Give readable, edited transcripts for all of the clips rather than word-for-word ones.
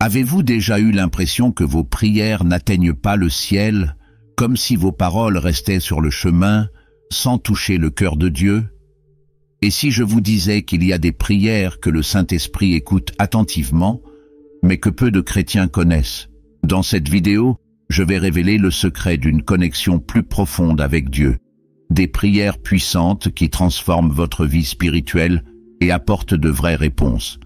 Avez-vous déjà eu l'impression que vos prières n'atteignent pas le ciel, comme si vos paroles restaient sur le chemin, sans toucher le cœur de Dieu? Et si je vous disais qu'il y a des prières que le Saint-Esprit écoute attentivement, mais que peu de chrétiens connaissent? Dans cette vidéo, je vais révéler le secret d'une connexion plus profonde avec Dieu, des prières puissantes qui transforment votre vie spirituelle et apportent de vraies réponses.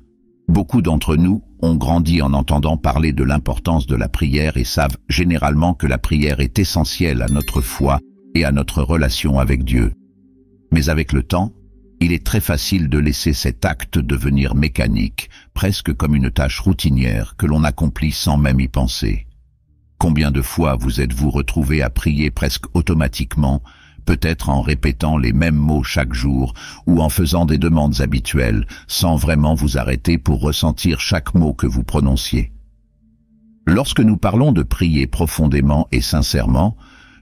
Beaucoup d'entre nous ont grandi en entendant parler de l'importance de la prière et savent généralement que la prière est essentielle à notre foi et à notre relation avec Dieu. Mais avec le temps, il est très facile de laisser cet acte devenir mécanique, presque comme une tâche routinière que l'on accomplit sans même y penser. Combien de fois vous êtes-vous retrouvé à prier presque automatiquement, peut-être en répétant les mêmes mots chaque jour ou en faisant des demandes habituelles, sans vraiment vous arrêter pour ressentir chaque mot que vous prononciez? Lorsque nous parlons de prier profondément et sincèrement,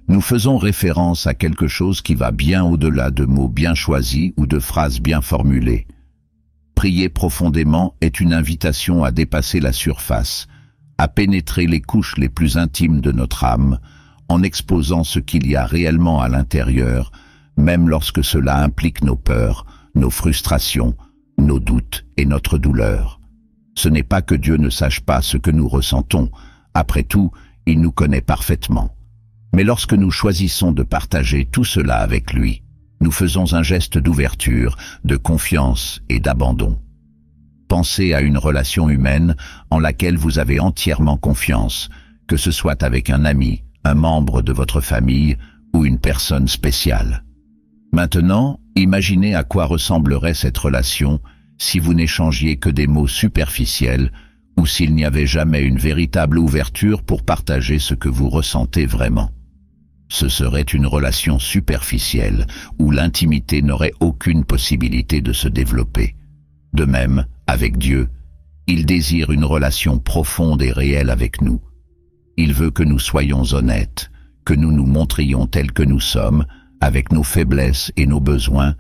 nous faisons référence à quelque chose qui va bien au-delà de mots bien choisis ou de phrases bien formulées. Prier profondément est une invitation à dépasser la surface, à pénétrer les couches les plus intimes de notre âme, en exposant ce qu'il y a réellement à l'intérieur, même lorsque cela implique nos peurs, nos frustrations, nos doutes et notre douleur. Ce n'est pas que Dieu ne sache pas ce que nous ressentons, après tout, il nous connaît parfaitement. Mais lorsque nous choisissons de partager tout cela avec lui, nous faisons un geste d'ouverture, de confiance et d'abandon. Pensez à une relation humaine en laquelle vous avez entièrement confiance, que ce soit avec un ami, un membre de votre famille ou une personne spéciale. Maintenant, imaginez à quoi ressemblerait cette relation si vous n'échangiez que des mots superficiels ou s'il n'y avait jamais une véritable ouverture pour partager ce que vous ressentez vraiment. Ce serait une relation superficielle où l'intimité n'aurait aucune possibilité de se développer. De même, avec Dieu, il désire une relation profonde et réelle avec nous. Il veut que nous soyons honnêtes, que nous nous montrions tels que nous sommes, avec nos faiblesses et nos besoins,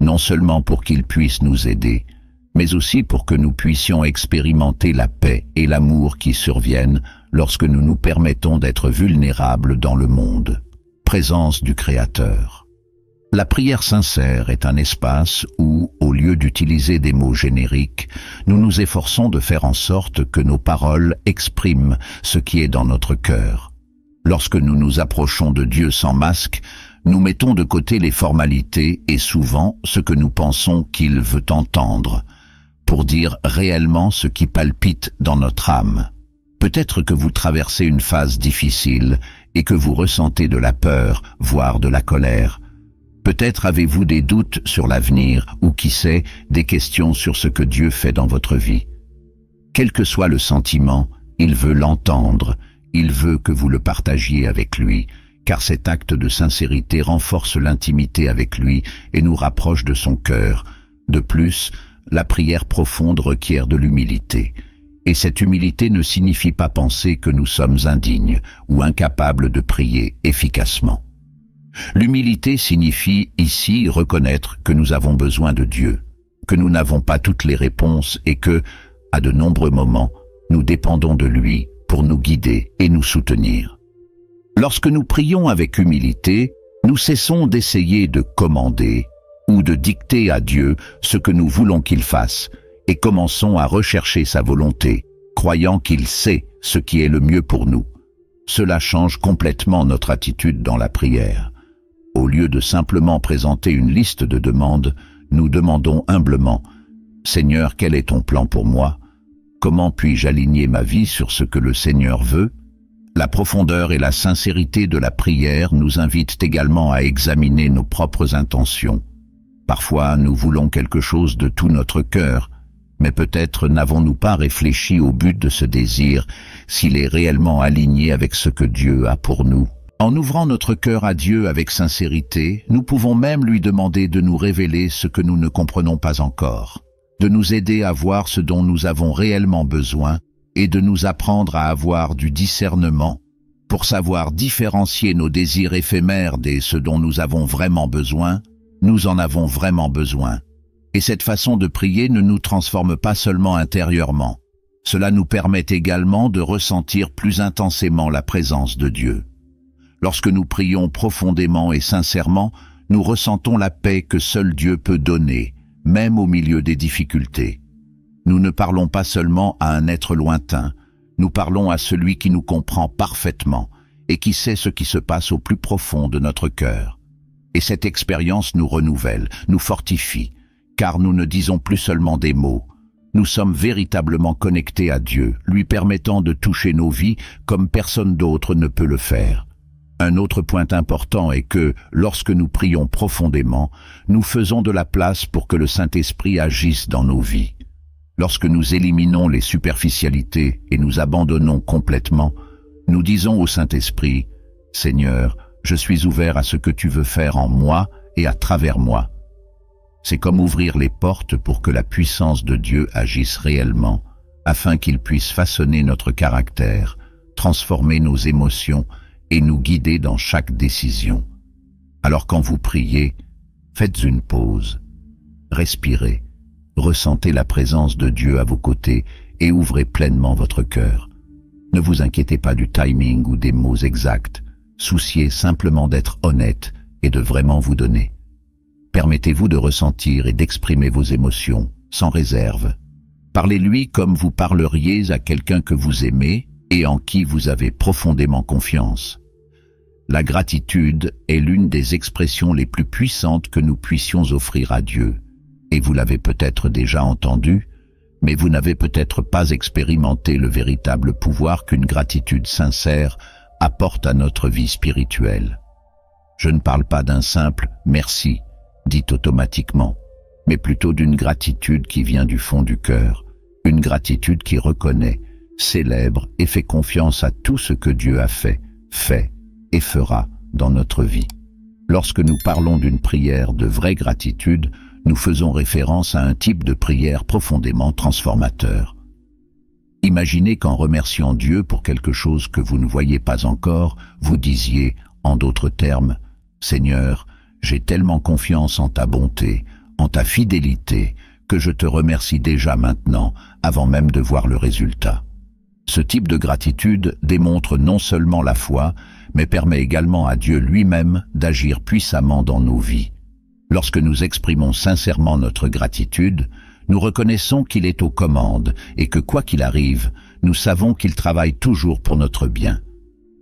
non seulement pour qu'il puisse nous aider, mais aussi pour que nous puissions expérimenter la paix et l'amour qui surviennent lorsque nous nous permettons d'être vulnérables dans le monde. Présence du Créateur. La prière sincère est un espace où, au lieu d'utiliser des mots génériques, nous nous efforçons de faire en sorte que nos paroles expriment ce qui est dans notre cœur. Lorsque nous nous approchons de Dieu sans masque, nous mettons de côté les formalités et souvent ce que nous pensons qu'il veut entendre, pour dire réellement ce qui palpite dans notre âme. Peut-être que vous traversez une phase difficile et que vous ressentez de la peur, voire de la colère. Peut-être avez-vous des doutes sur l'avenir ou, qui sait, des questions sur ce que Dieu fait dans votre vie. Quel que soit le sentiment, il veut l'entendre, il veut que vous le partagiez avec lui, car cet acte de sincérité renforce l'intimité avec lui et nous rapproche de son cœur. De plus, la prière profonde requiert de l'humilité. Et cette humilité ne signifie pas penser que nous sommes indignes ou incapables de prier efficacement. L'humilité signifie ici reconnaître que nous avons besoin de Dieu, que nous n'avons pas toutes les réponses et que, à de nombreux moments, nous dépendons de lui pour nous guider et nous soutenir. Lorsque nous prions avec humilité, nous cessons d'essayer de commander ou de dicter à Dieu ce que nous voulons qu'il fasse, et commençons à rechercher sa volonté, croyant qu'il sait ce qui est le mieux pour nous. Cela change complètement notre attitude dans la prière. Au lieu de simplement présenter une liste de demandes, nous demandons humblement « Seigneur, quel est ton plan pour moi? Comment puis-je aligner ma vie sur ce que le Seigneur veut ?» La profondeur et la sincérité de la prière nous invitent également à examiner nos propres intentions. Parfois, nous voulons quelque chose de tout notre cœur, mais peut-être n'avons-nous pas réfléchi au but de ce désir, s'il est réellement aligné avec ce que Dieu a pour nous. En ouvrant notre cœur à Dieu avec sincérité, nous pouvons même lui demander de nous révéler ce que nous ne comprenons pas encore, de nous aider à voir ce dont nous avons réellement besoin et de nous apprendre à avoir du discernement pour savoir différencier nos désirs éphémères de ce dont nous avons vraiment besoin. Nous en avons vraiment besoin. Et cette façon de prier ne nous transforme pas seulement intérieurement. Cela nous permet également de ressentir plus intensément la présence de Dieu. Lorsque nous prions profondément et sincèrement, nous ressentons la paix que seul Dieu peut donner, même au milieu des difficultés. Nous ne parlons pas seulement à un être lointain, nous parlons à celui qui nous comprend parfaitement et qui sait ce qui se passe au plus profond de notre cœur. Et cette expérience nous renouvelle, nous fortifie, car nous ne disons plus seulement des mots. Nous sommes véritablement connectés à Dieu, lui permettant de toucher nos vies comme personne d'autre ne peut le faire. Un autre point important est que, lorsque nous prions profondément, nous faisons de la place pour que le Saint-Esprit agisse dans nos vies. Lorsque nous éliminons les superficialités et nous abandonnons complètement, nous disons au Saint-Esprit, « Seigneur, je suis ouvert à ce que tu veux faire en moi et à travers moi. » C'est comme ouvrir les portes pour que la puissance de Dieu agisse réellement, afin qu'il puisse façonner notre caractère, transformer nos émotions et nous guider dans chaque décision. Alors quand vous priez, faites une pause, respirez, ressentez la présence de Dieu à vos côtés et ouvrez pleinement votre cœur. Ne vous inquiétez pas du timing ou des mots exacts, souciez simplement d'être honnête et de vraiment vous donner. Permettez-vous de ressentir et d'exprimer vos émotions, sans réserve. Parlez-lui comme vous parleriez à quelqu'un que vous aimez et en qui vous avez profondément confiance. La gratitude est l'une des expressions les plus puissantes que nous puissions offrir à Dieu. Et vous l'avez peut-être déjà entendu, mais vous n'avez peut-être pas expérimenté le véritable pouvoir qu'une gratitude sincère apporte à notre vie spirituelle. Je ne parle pas d'un simple « merci » dit automatiquement, mais plutôt d'une gratitude qui vient du fond du cœur, une gratitude qui reconnaît, célèbre et fait confiance à tout ce que Dieu a fait et fera dans notre vie. Lorsque nous parlons d'une prière de vraie gratitude, nous faisons référence à un type de prière profondément transformateur. Imaginez qu'en remerciant Dieu pour quelque chose que vous ne voyez pas encore, vous disiez, en d'autres termes, « Seigneur, j'ai tellement confiance en ta bonté, en ta fidélité, que je te remercie déjà maintenant, avant même de voir le résultat. » Ce type de gratitude démontre non seulement la foi, mais permet également à Dieu lui-même d'agir puissamment dans nos vies. Lorsque nous exprimons sincèrement notre gratitude, nous reconnaissons qu'il est aux commandes et que quoi qu'il arrive, nous savons qu'il travaille toujours pour notre bien.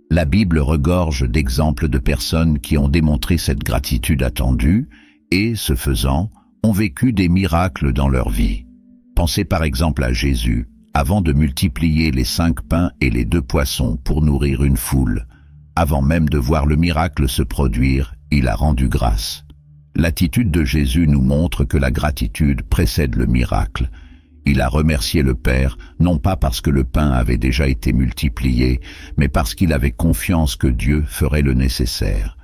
La Bible regorge d'exemples de personnes qui ont démontré cette gratitude attendue et, ce faisant, ont vécu des miracles dans leur vie. Pensez par exemple à Jésus, avant de multiplier les 5 pains et les 2 poissons pour nourrir une foule. Avant même de voir le miracle se produire, il a rendu grâce. L'attitude de Jésus nous montre que la gratitude précède le miracle. Il a remercié le Père, non pas parce que le pain avait déjà été multiplié, mais parce qu'il avait confiance que Dieu ferait le nécessaire.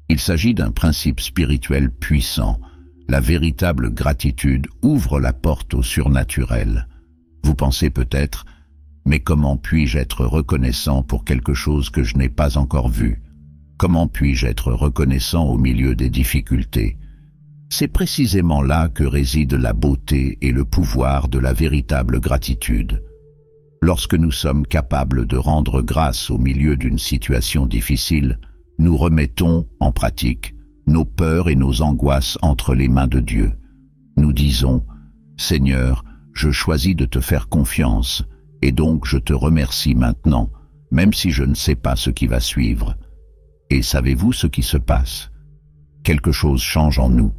Il s'agit d'un principe spirituel puissant. La véritable gratitude ouvre la porte au surnaturel. Vous pensez peut-être, mais comment puis-je être reconnaissant pour quelque chose que je n'ai pas encore vu? Comment puis-je être reconnaissant au milieu des difficultés? C'est précisément là que réside la beauté et le pouvoir de la véritable gratitude. Lorsque nous sommes capables de rendre grâce au milieu d'une situation difficile, nous remettons, en pratique, nos peurs et nos angoisses entre les mains de Dieu. Nous disons, « Seigneur, je choisis de te faire confiance, et donc je te remercie maintenant, même si je ne sais pas ce qui va suivre. » Et savez-vous ce qui se passe? Quelque chose change en nous.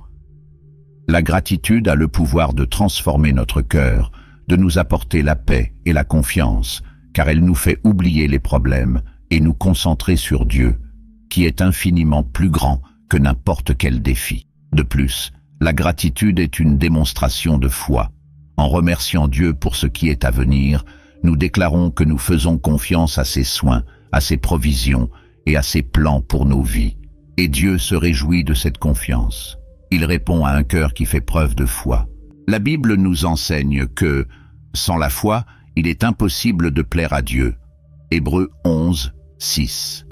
La gratitude a le pouvoir de transformer notre cœur, de nous apporter la paix et la confiance, car elle nous fait oublier les problèmes et nous concentrer sur Dieu, qui est infiniment plus grand que n'importe quel défi. De plus, la gratitude est une démonstration de foi. En remerciant Dieu pour ce qui est à venir, nous déclarons que nous faisons confiance à ses soins, à ses provisions et à ses plans pour nos vies. Et Dieu se réjouit de cette confiance. Il répond à un cœur qui fait preuve de foi. La Bible nous enseigne que, sans la foi, il est impossible de plaire à Dieu. Hébreux 11, 6.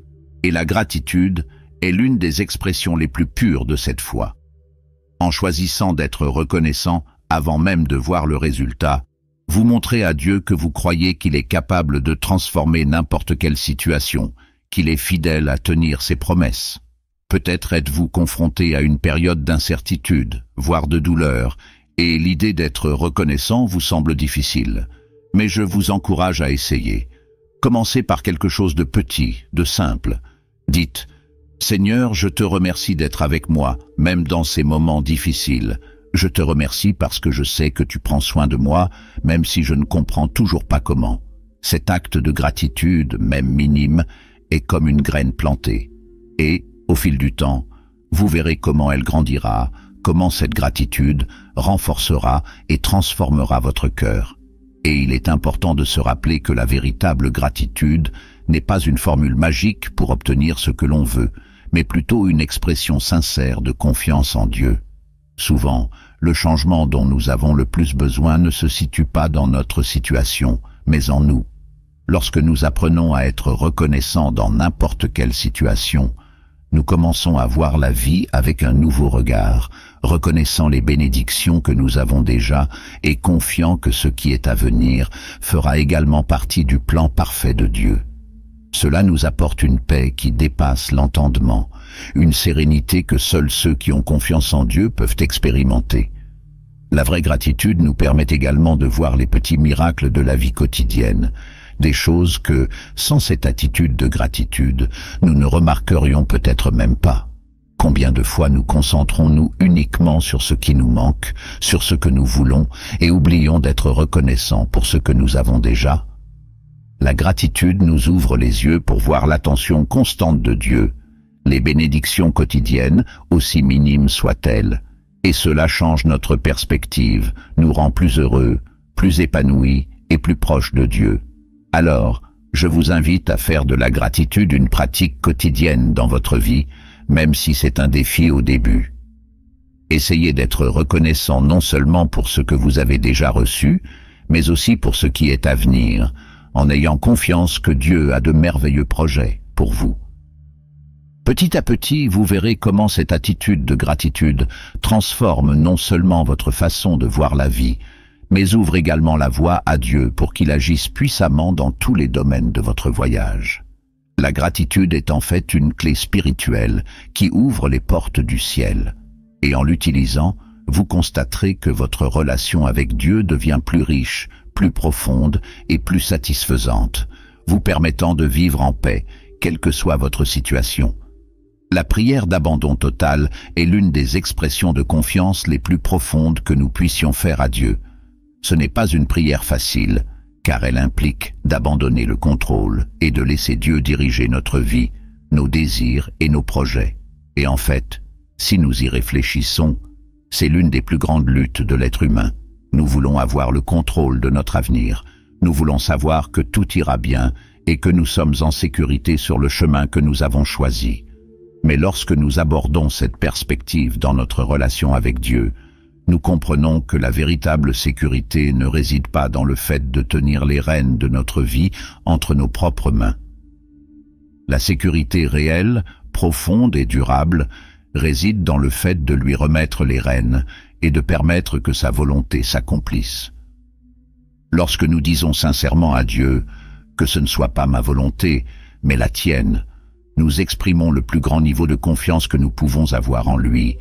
Et la gratitude est l'une des expressions les plus pures de cette foi. En choisissant d'être reconnaissant avant même de voir le résultat, Vous montrez à Dieu que vous croyez qu'il est capable de transformer n'importe quelle situation, qu'il est fidèle à tenir ses promesses. Peut-être êtes-vous confronté à une période d'incertitude, voire de douleur, et l'idée d'être reconnaissant vous semble difficile. Mais je vous encourage à essayer. Commencez par quelque chose de petit, de simple. Dites « Seigneur, je te remercie d'être avec moi, même dans ces moments difficiles. Je te remercie parce que je sais que tu prends soin de moi, même si je ne comprends toujours pas comment. » Cet acte de gratitude, même minime, est comme une graine plantée. Et, au fil du temps, vous verrez comment elle grandira, comment cette gratitude renforcera et transformera votre cœur. Et il est important de se rappeler que la véritable gratitude n'est pas une formule magique pour obtenir ce que l'on veut, mais plutôt une expression sincère de confiance en Dieu. Souvent, le changement dont nous avons le plus besoin ne se situe pas dans notre situation, mais en nous. Lorsque nous apprenons à être reconnaissants dans n'importe quelle situation, nous commençons à voir la vie avec un nouveau regard, reconnaissant les bénédictions que nous avons déjà et confiant que ce qui est à venir fera également partie du plan parfait de Dieu. Cela nous apporte une paix qui dépasse l'entendement, une sérénité que seuls ceux qui ont confiance en Dieu peuvent expérimenter. La vraie gratitude nous permet également de voir les petits miracles de la vie quotidienne, des choses que, sans cette attitude de gratitude, nous ne remarquerions peut-être même pas. Combien de fois nous concentrons-nous uniquement sur ce qui nous manque, sur ce que nous voulons, et oublions d'être reconnaissants pour ce que nous avons déjà? La gratitude nous ouvre les yeux pour voir l'attention constante de Dieu, les bénédictions quotidiennes, aussi minimes soient-elles, et cela change notre perspective, nous rend plus heureux, plus épanouis et plus proches de Dieu. Alors, je vous invite à faire de la gratitude une pratique quotidienne dans votre vie, même si c'est un défi au début. Essayez d'être reconnaissant non seulement pour ce que vous avez déjà reçu, mais aussi pour ce qui est à venir, en ayant confiance que Dieu a de merveilleux projets pour vous. Petit à petit, vous verrez comment cette attitude de gratitude transforme non seulement votre façon de voir la vie, mais ouvre également la voie à Dieu pour qu'il agisse puissamment dans tous les domaines de votre voyage. La gratitude est en fait une clé spirituelle qui ouvre les portes du ciel, et en l'utilisant, vous constaterez que votre relation avec Dieu devient plus riche, plus profonde et plus satisfaisante, vous permettant de vivre en paix, quelle que soit votre situation. La prière d'abandon total est l'une des expressions de confiance les plus profondes que nous puissions faire à Dieu. Ce n'est pas une prière facile, car elle implique d'abandonner le contrôle et de laisser Dieu diriger notre vie, nos désirs et nos projets. Et en fait, si nous y réfléchissons, c'est l'une des plus grandes luttes de l'être humain. Nous voulons avoir le contrôle de notre avenir. Nous voulons savoir que tout ira bien et que nous sommes en sécurité sur le chemin que nous avons choisi. Mais lorsque nous abordons cette perspective dans notre relation avec Dieu, nous comprenons que la véritable sécurité ne réside pas dans le fait de tenir les rênes de notre vie entre nos propres mains. La sécurité réelle, profonde et durable réside dans le fait de lui remettre les rênes et de permettre que sa volonté s'accomplisse. Lorsque nous disons sincèrement à Dieu que ce ne soit pas ma volonté, mais la tienne, nous exprimons le plus grand niveau de confiance que nous pouvons avoir en lui,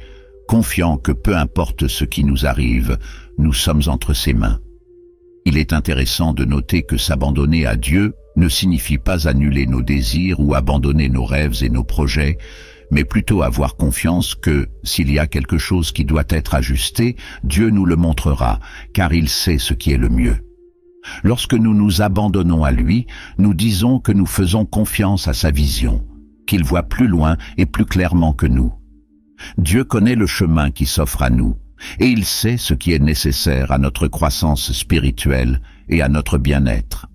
confiant que peu importe ce qui nous arrive, nous sommes entre ses mains. Il est intéressant de noter que s'abandonner à Dieu ne signifie pas annuler nos désirs ou abandonner nos rêves et nos projets, mais plutôt avoir confiance que, s'il y a quelque chose qui doit être ajusté, Dieu nous le montrera, car il sait ce qui est le mieux. Lorsque nous nous abandonnons à lui, nous disons que nous faisons confiance à sa vision, qu'il voit plus loin et plus clairement que nous. Dieu connaît le chemin qui s'offre à nous, et il sait ce qui est nécessaire à notre croissance spirituelle et à notre bien-être.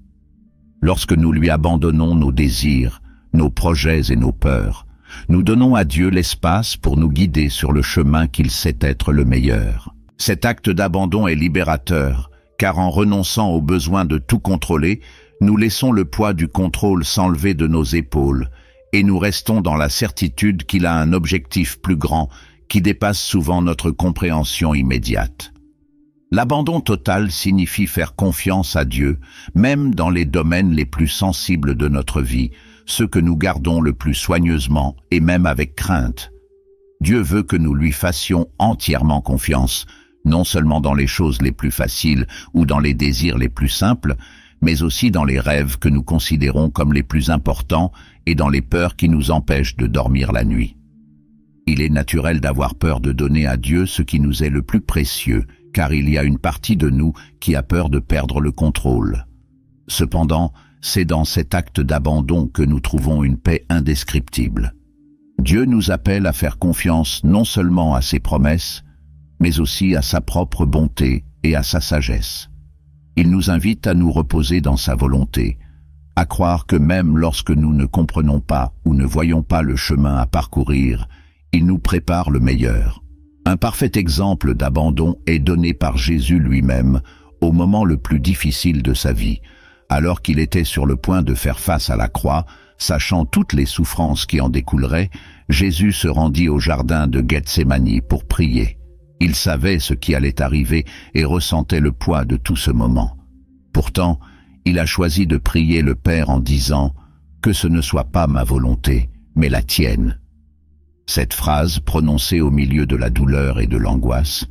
Lorsque nous lui abandonnons nos désirs, nos projets et nos peurs, nous donnons à Dieu l'espace pour nous guider sur le chemin qu'il sait être le meilleur. Cet acte d'abandon est libérateur, car en renonçant au besoin de tout contrôler, nous laissons le poids du contrôle s'enlever de nos épaules, et nous restons dans la certitude qu'il a un objectif plus grand qui dépasse souvent notre compréhension immédiate. L'abandon total signifie faire confiance à Dieu, même dans les domaines les plus sensibles de notre vie, ceux que nous gardons le plus soigneusement et même avec crainte. Dieu veut que nous lui fassions entièrement confiance, non seulement dans les choses les plus faciles ou dans les désirs les plus simples, mais aussi dans les rêves que nous considérons comme les plus importants et dans les peurs qui nous empêchent de dormir la nuit. Il est naturel d'avoir peur de donner à Dieu ce qui nous est le plus précieux, car il y a une partie de nous qui a peur de perdre le contrôle. Cependant, c'est dans cet acte d'abandon que nous trouvons une paix indescriptible. Dieu nous appelle à faire confiance non seulement à ses promesses, mais aussi à sa propre bonté et à sa sagesse. Il nous invite à nous reposer dans sa volonté, à croire que même lorsque nous ne comprenons pas ou ne voyons pas le chemin à parcourir, il nous prépare le meilleur. Un parfait exemple d'abandon est donné par Jésus lui-même au moment le plus difficile de sa vie, alors qu'il était sur le point de faire face à la croix. Sachant toutes les souffrances qui en découleraient, Jésus se rendit au jardin de Gethsémani pour prier. Il savait ce qui allait arriver et ressentait le poids de tout ce moment. Pourtant, il a choisi de prier le Père en disant « Que ce ne soit pas ma volonté, mais la tienne ». Cette phrase, prononcée au milieu de la douleur et de l'angoisse,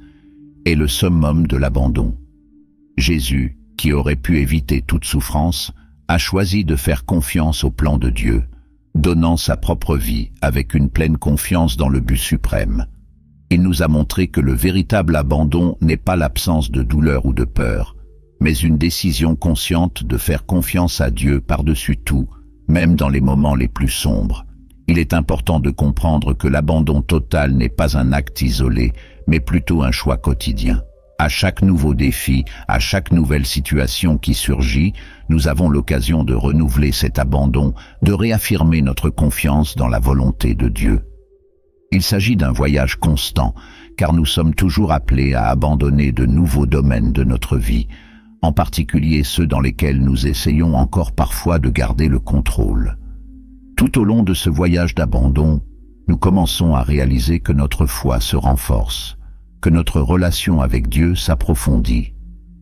est le summum de l'abandon. Jésus, qui aurait pu éviter toute souffrance, a choisi de faire confiance au plan de Dieu, donnant sa propre vie avec une pleine confiance dans le but suprême. Il nous a montré que le véritable abandon n'est pas l'absence de douleur ou de peur, mais une décision consciente de faire confiance à Dieu par-dessus tout, même dans les moments les plus sombres. Il est important de comprendre que l'abandon total n'est pas un acte isolé, mais plutôt un choix quotidien. À chaque nouveau défi, à chaque nouvelle situation qui surgit, nous avons l'occasion de renouveler cet abandon, de réaffirmer notre confiance dans la volonté de Dieu. Il s'agit d'un voyage constant, car nous sommes toujours appelés à abandonner de nouveaux domaines de notre vie, en particulier ceux dans lesquels nous essayons encore parfois de garder le contrôle. Tout au long de ce voyage d'abandon, nous commençons à réaliser que notre foi se renforce, que notre relation avec Dieu s'approfondit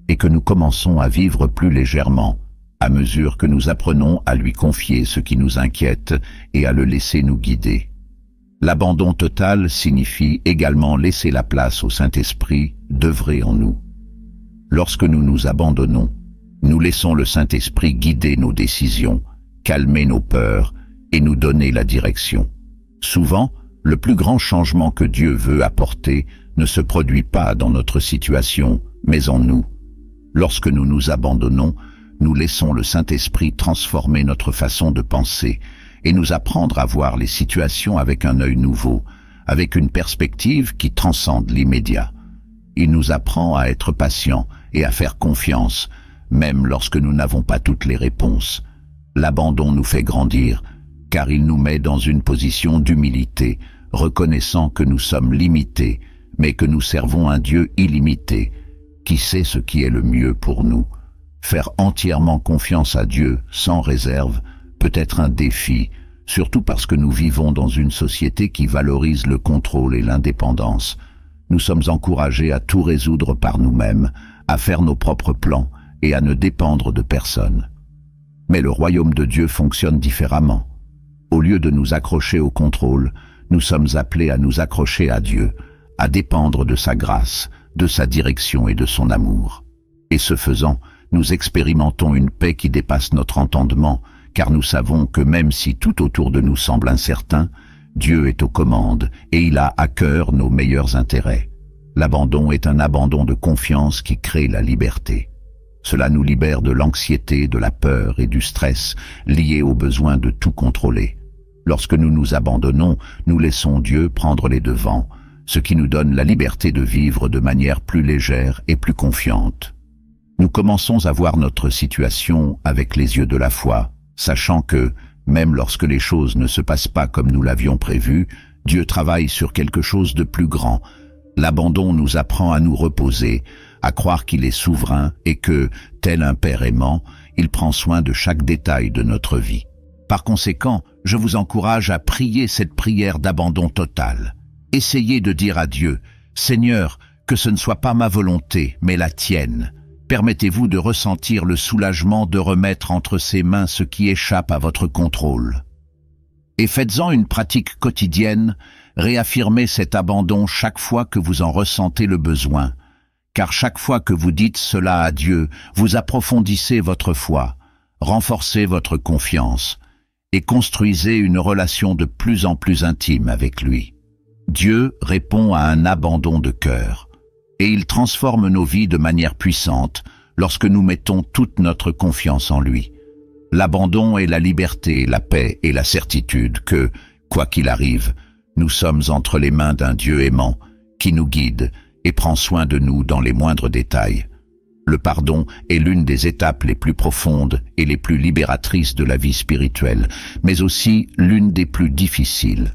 et que nous commençons à vivre plus légèrement à mesure que nous apprenons à lui confier ce qui nous inquiète et à le laisser nous guider. L'abandon total signifie également laisser la place au Saint-Esprit d'œuvrer en nous. Lorsque nous nous abandonnons, nous laissons le Saint-Esprit guider nos décisions, calmer nos peurs et nous donner la direction. Souvent, le plus grand changement que Dieu veut apporter ne se produit pas dans notre situation, mais en nous. Lorsque nous nous abandonnons, nous laissons le Saint-Esprit transformer notre façon de penser et nous apprendre à voir les situations avec un œil nouveau, avec une perspective qui transcende l'immédiat. Il nous apprend à être patients et à faire confiance, même lorsque nous n'avons pas toutes les réponses. L'abandon nous fait grandir, car il nous met dans une position d'humilité, reconnaissant que nous sommes limités, mais que nous servons un Dieu illimité, qui sait ce qui est le mieux pour nous. Faire entièrement confiance à Dieu, sans réserve, peut être un défi, surtout parce que nous vivons dans une société qui valorise le contrôle et l'indépendance. Nous sommes encouragés à tout résoudre par nous-mêmes, à faire nos propres plans et à ne dépendre de personne. Mais le royaume de Dieu fonctionne différemment. Au lieu de nous accrocher au contrôle, nous sommes appelés à nous accrocher à Dieu, à dépendre de sa grâce, de sa direction et de son amour. Et ce faisant, nous expérimentons une paix qui dépasse notre entendement, car nous savons que même si tout autour de nous semble incertain, Dieu est aux commandes et il a à cœur nos meilleurs intérêts. L'abandon est un abandon de confiance qui crée la liberté. Cela nous libère de l'anxiété, de la peur et du stress liés au besoin de tout contrôler. Lorsque nous nous abandonnons, nous laissons Dieu prendre les devants, ce qui nous donne la liberté de vivre de manière plus légère et plus confiante. Nous commençons à voir notre situation avec les yeux de la foi, sachant que, même lorsque les choses ne se passent pas comme nous l'avions prévu, Dieu travaille sur quelque chose de plus grand. L'abandon nous apprend à nous reposer, à croire qu'il est souverain et que, tel un Père aimant, il prend soin de chaque détail de notre vie. Par conséquent, je vous encourage à prier cette prière d'abandon total. Essayez de dire à Dieu, « Seigneur, que ce ne soit pas ma volonté, mais la tienne. Permettez-vous de ressentir le soulagement de remettre entre ses mains ce qui échappe à votre contrôle. Et faites-en une pratique quotidienne, réaffirmez cet abandon chaque fois que vous en ressentez le besoin, car chaque fois que vous dites cela à Dieu, vous approfondissez votre foi, renforcez votre confiance et construisez une relation de plus en plus intime avec lui. Dieu répond à un abandon de cœur, et il transforme nos vies de manière puissante lorsque nous mettons toute notre confiance en lui. L'abandon est la liberté, la paix et la certitude que, quoi qu'il arrive, nous sommes entre les mains d'un Dieu aimant qui nous guide et prend soin de nous dans les moindres détails. Le pardon est l'une des étapes les plus profondes et les plus libératrices de la vie spirituelle, mais aussi l'une des plus difficiles.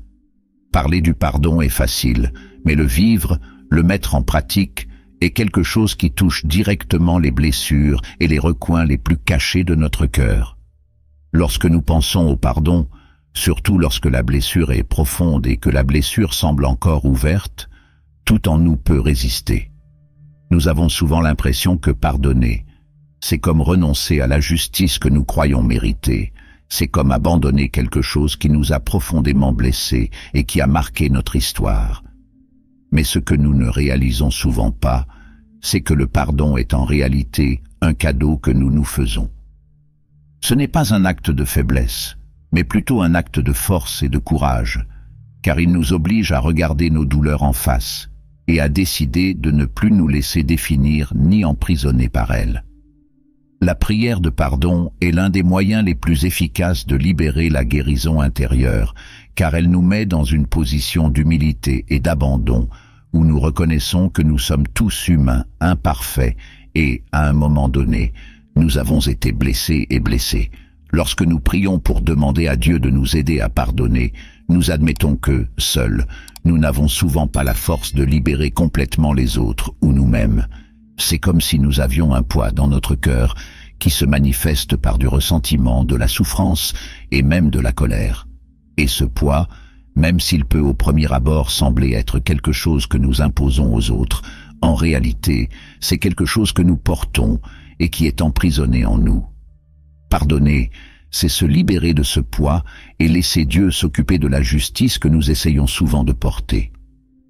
Parler du pardon est facile, mais le vivre, le mettre en pratique, est quelque chose qui touche directement les blessures et les recoins les plus cachés de notre cœur. Lorsque nous pensons au pardon, surtout lorsque la blessure est profonde et que la blessure semble encore ouverte, tout en nous peut résister. Nous avons souvent l'impression que pardonner, c'est comme renoncer à la justice que nous croyons mériter, c'est comme abandonner quelque chose qui nous a profondément blessés et qui a marqué notre histoire. Mais ce que nous ne réalisons souvent pas, c'est que le pardon est en réalité un cadeau que nous nous faisons. Ce n'est pas un acte de faiblesse, mais plutôt un acte de force et de courage, car il nous oblige à regarder nos douleurs en face et à décider de ne plus nous laisser définir ni emprisonner par elles. La prière de pardon est l'un des moyens les plus efficaces de libérer la guérison intérieure, car elle nous met dans une position d'humilité et d'abandon, où nous reconnaissons que nous sommes tous humains, imparfaits, et, à un moment donné, nous avons été blessés et blessés. Lorsque nous prions pour demander à Dieu de nous aider à pardonner, nous admettons que, seuls, nous n'avons souvent pas la force de libérer complètement les autres ou nous-mêmes. C'est comme si nous avions un poids dans notre cœur qui se manifeste par du ressentiment, de la souffrance et même de la colère. Et ce poids, même s'il peut au premier abord sembler être quelque chose que nous imposons aux autres, en réalité, c'est quelque chose que nous portons et qui est emprisonné en nous. Pardonner, c'est se libérer de ce poids et laisser Dieu s'occuper de la justice que nous essayons souvent de porter.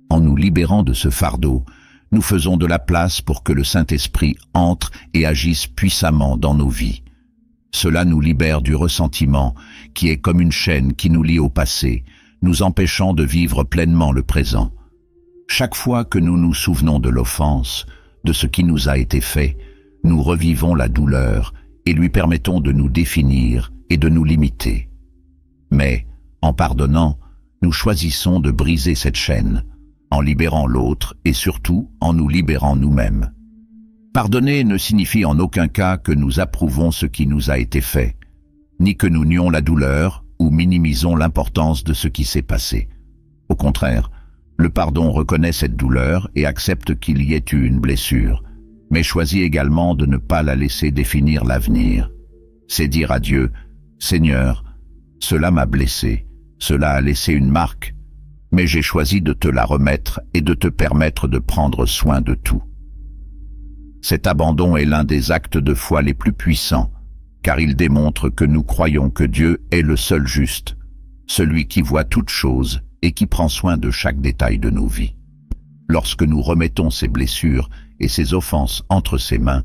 En nous libérant de ce fardeau, nous faisons de la place pour que le Saint-Esprit entre et agisse puissamment dans nos vies. Cela nous libère du ressentiment, qui est comme une chaîne qui nous lie au passé, nous empêchant de vivre pleinement le présent. Chaque fois que nous nous souvenons de l'offense, de ce qui nous a été fait, nous revivons la douleur et lui permettons de nous définir et de nous limiter. Mais, en pardonnant, nous choisissons de briser cette chaîne, en libérant l'autre et surtout en nous libérant nous-mêmes. Pardonner ne signifie en aucun cas que nous approuvons ce qui nous a été fait, ni que nous nions la douleur ou minimisons l'importance de ce qui s'est passé. Au contraire, le pardon reconnaît cette douleur et accepte qu'il y ait eu une blessure, mais choisit également de ne pas la laisser définir l'avenir. C'est dire à Dieu, « Seigneur, cela m'a blessé, cela a laissé une marque, mais j'ai choisi de te la remettre et de te permettre de prendre soin de tout. » Cet abandon est l'un des actes de foi les plus puissants, car il démontre que nous croyons que Dieu est le seul juste, celui qui voit toutes choses et qui prend soin de chaque détail de nos vies. Lorsque nous remettons ces blessures et ces offenses entre ses mains,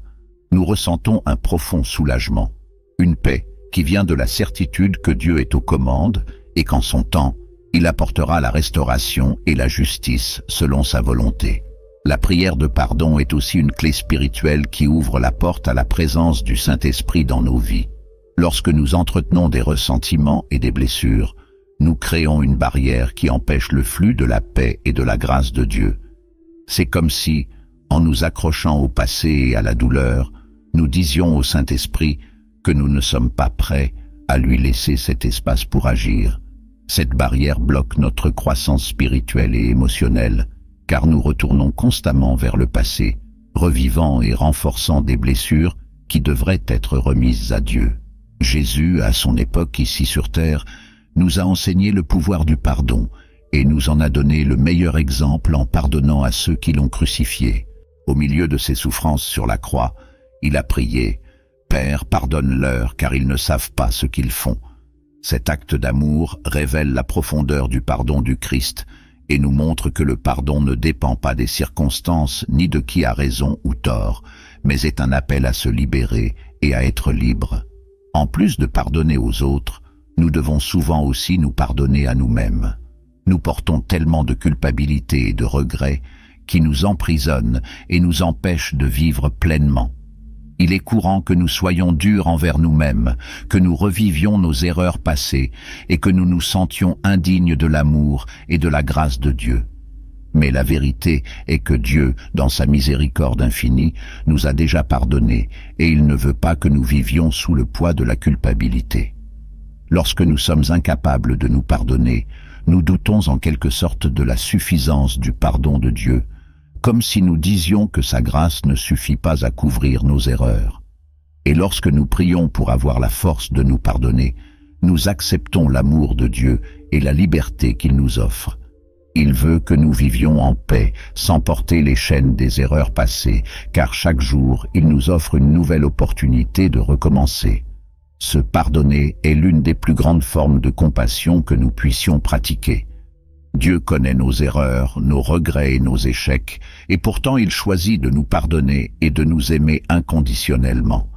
nous ressentons un profond soulagement, une paix qui vient de la certitude que Dieu est aux commandes et qu'en son temps, il apportera la restauration et la justice selon sa volonté. La prière de pardon est aussi une clé spirituelle qui ouvre la porte à la présence du Saint-Esprit dans nos vies. Lorsque nous entretenons des ressentiments et des blessures, nous créons une barrière qui empêche le flux de la paix et de la grâce de Dieu. C'est comme si, en nous accrochant au passé et à la douleur, nous disions au Saint-Esprit que nous ne sommes pas prêts à lui laisser cet espace pour agir. Cette barrière bloque notre croissance spirituelle et émotionnelle, car nous retournons constamment vers le passé, revivant et renforçant des blessures qui devraient être remises à Dieu. Jésus, à son époque ici sur terre, nous a enseigné le pouvoir du pardon et nous en a donné le meilleur exemple en pardonnant à ceux qui l'ont crucifié. Au milieu de ses souffrances sur la croix, il a prié « Père, pardonne-leur, car ils ne savent pas ce qu'ils font ». Cet acte d'amour révèle la profondeur du pardon du Christ et nous montre que le pardon ne dépend pas des circonstances ni de qui a raison ou tort, mais est un appel à se libérer et à être libre. En plus de pardonner aux autres, nous devons souvent aussi nous pardonner à nous-mêmes. Nous portons tellement de culpabilité et de regrets qui nous emprisonnent et nous empêchent de vivre pleinement. Il est courant que nous soyons durs envers nous-mêmes, que nous revivions nos erreurs passées et que nous nous sentions indignes de l'amour et de la grâce de Dieu. Mais la vérité est que Dieu, dans sa miséricorde infinie, nous a déjà pardonnés et il ne veut pas que nous vivions sous le poids de la culpabilité. Lorsque nous sommes incapables de nous pardonner, nous doutons en quelque sorte de la suffisance du pardon de Dieu, comme si nous disions que sa grâce ne suffit pas à couvrir nos erreurs. Et lorsque nous prions pour avoir la force de nous pardonner, nous acceptons l'amour de Dieu et la liberté qu'il nous offre. Il veut que nous vivions en paix, sans porter les chaînes des erreurs passées, car chaque jour, il nous offre une nouvelle opportunité de recommencer. Se pardonner est l'une des plus grandes formes de compassion que nous puissions pratiquer. Dieu connaît nos erreurs, nos regrets et nos échecs, et pourtant il choisit de nous pardonner et de nous aimer inconditionnellement.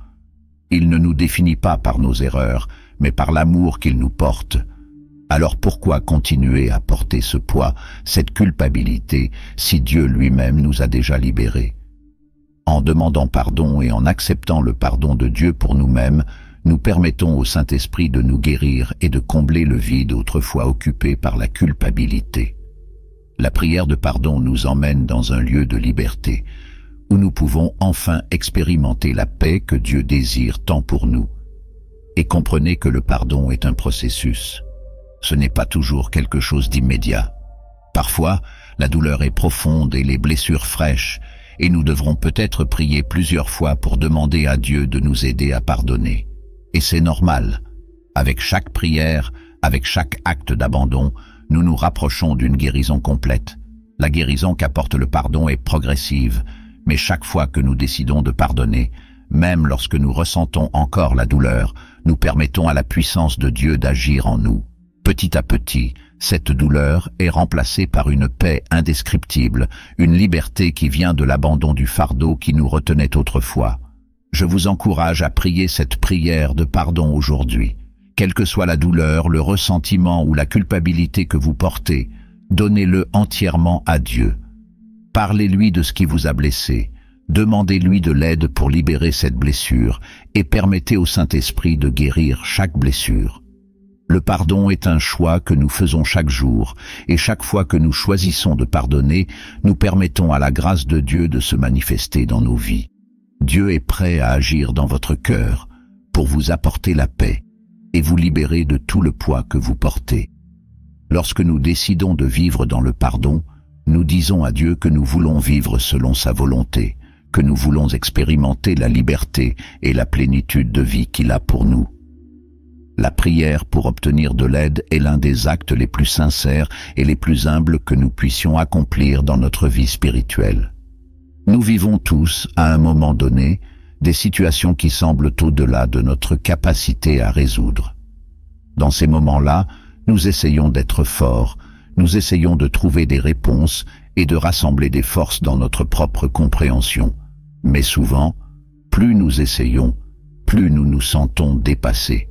Il ne nous définit pas par nos erreurs, mais par l'amour qu'il nous porte. Alors pourquoi continuer à porter ce poids, cette culpabilité, si Dieu lui-même nous a déjà libérés? En demandant pardon et en acceptant le pardon de Dieu pour nous-mêmes, nous permettons au Saint-Esprit de nous guérir et de combler le vide autrefois occupé par la culpabilité. La prière de pardon nous emmène dans un lieu de liberté, où nous pouvons enfin expérimenter la paix que Dieu désire tant pour nous. Et comprenez que le pardon est un processus. Ce n'est pas toujours quelque chose d'immédiat. Parfois, la douleur est profonde et les blessures fraîches, et nous devrons peut-être prier plusieurs fois pour demander à Dieu de nous aider à pardonner. Et c'est normal. Avec chaque prière, avec chaque acte d'abandon, nous nous rapprochons d'une guérison complète. La guérison qu'apporte le pardon est progressive, mais chaque fois que nous décidons de pardonner, même lorsque nous ressentons encore la douleur, nous permettons à la puissance de Dieu d'agir en nous. Petit à petit, cette douleur est remplacée par une paix indescriptible, une liberté qui vient de l'abandon du fardeau qui nous retenait autrefois. Je vous encourage à prier cette prière de pardon aujourd'hui. Quelle que soit la douleur, le ressentiment ou la culpabilité que vous portez, donnez-le entièrement à Dieu. Parlez-lui de ce qui vous a blessé, demandez-lui de l'aide pour libérer cette blessure et permettez au Saint-Esprit de guérir chaque blessure. Le pardon est un choix que nous faisons chaque jour, et chaque fois que nous choisissons de pardonner, nous permettons à la grâce de Dieu de se manifester dans nos vies. Dieu est prêt à agir dans votre cœur pour vous apporter la paix et vous libérer de tout le poids que vous portez. Lorsque nous décidons de vivre dans le pardon, nous disons à Dieu que nous voulons vivre selon sa volonté, que nous voulons expérimenter la liberté et la plénitude de vie qu'il a pour nous. La prière pour obtenir de l'aide est l'un des actes les plus sincères et les plus humbles que nous puissions accomplir dans notre vie spirituelle. Nous vivons tous, à un moment donné, des situations qui semblent au-delà de notre capacité à résoudre. Dans ces moments-là, nous essayons d'être forts, nous essayons de trouver des réponses et de rassembler des forces dans notre propre compréhension. Mais souvent, plus nous essayons, plus nous nous sentons dépassés.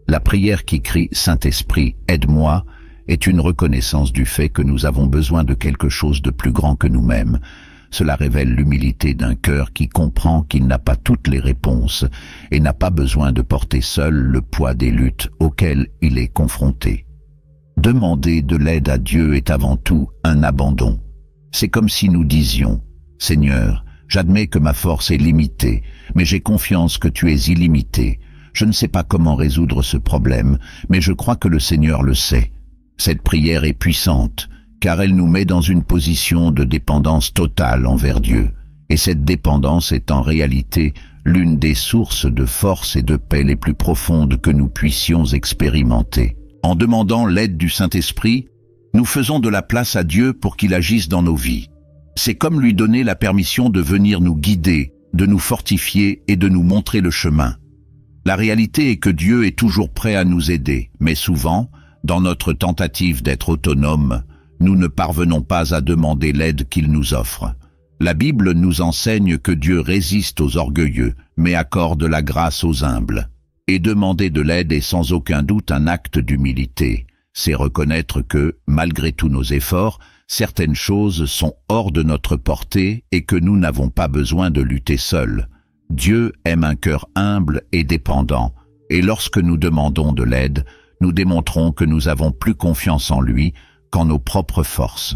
La prière qui crie « Saint-Esprit, aide-moi » est une reconnaissance du fait que nous avons besoin de quelque chose de plus grand que nous-mêmes. Cela révèle l'humilité d'un cœur qui comprend qu'il n'a pas toutes les réponses et n'a pas besoin de porter seul le poids des luttes auxquelles il est confronté. Demander de l'aide à Dieu est avant tout un abandon. C'est comme si nous disions « Seigneur, j'admets que ma force est limitée, mais j'ai confiance que tu es illimité. Je ne sais pas comment résoudre ce problème, mais je crois que le Seigneur le sait. » Cette prière est puissante, car elle nous met dans une position de dépendance totale envers Dieu. Et cette dépendance est en réalité l'une des sources de force et de paix les plus profondes que nous puissions expérimenter. En demandant l'aide du Saint-Esprit, Nous faisons de la place à Dieu pour qu'il agisse dans nos vies. C'est comme lui donner la permission de venir nous guider, de nous fortifier et de nous montrer le chemin. La réalité est que Dieu est toujours prêt à nous aider, mais souvent, dans notre tentative d'être autonome, nous ne parvenons pas à demander l'aide qu'il nous offre. La Bible nous enseigne que Dieu résiste aux orgueilleux, mais accorde la grâce aux humbles. Et demander de l'aide est sans aucun doute un acte d'humilité. C'est reconnaître que, malgré tous nos efforts, certaines choses sont hors de notre portée et que nous n'avons pas besoin de lutter seuls. Dieu aime un cœur humble et dépendant, et lorsque nous demandons de l'aide, nous démontrons que nous avons plus confiance en lui qu'en nos propres forces.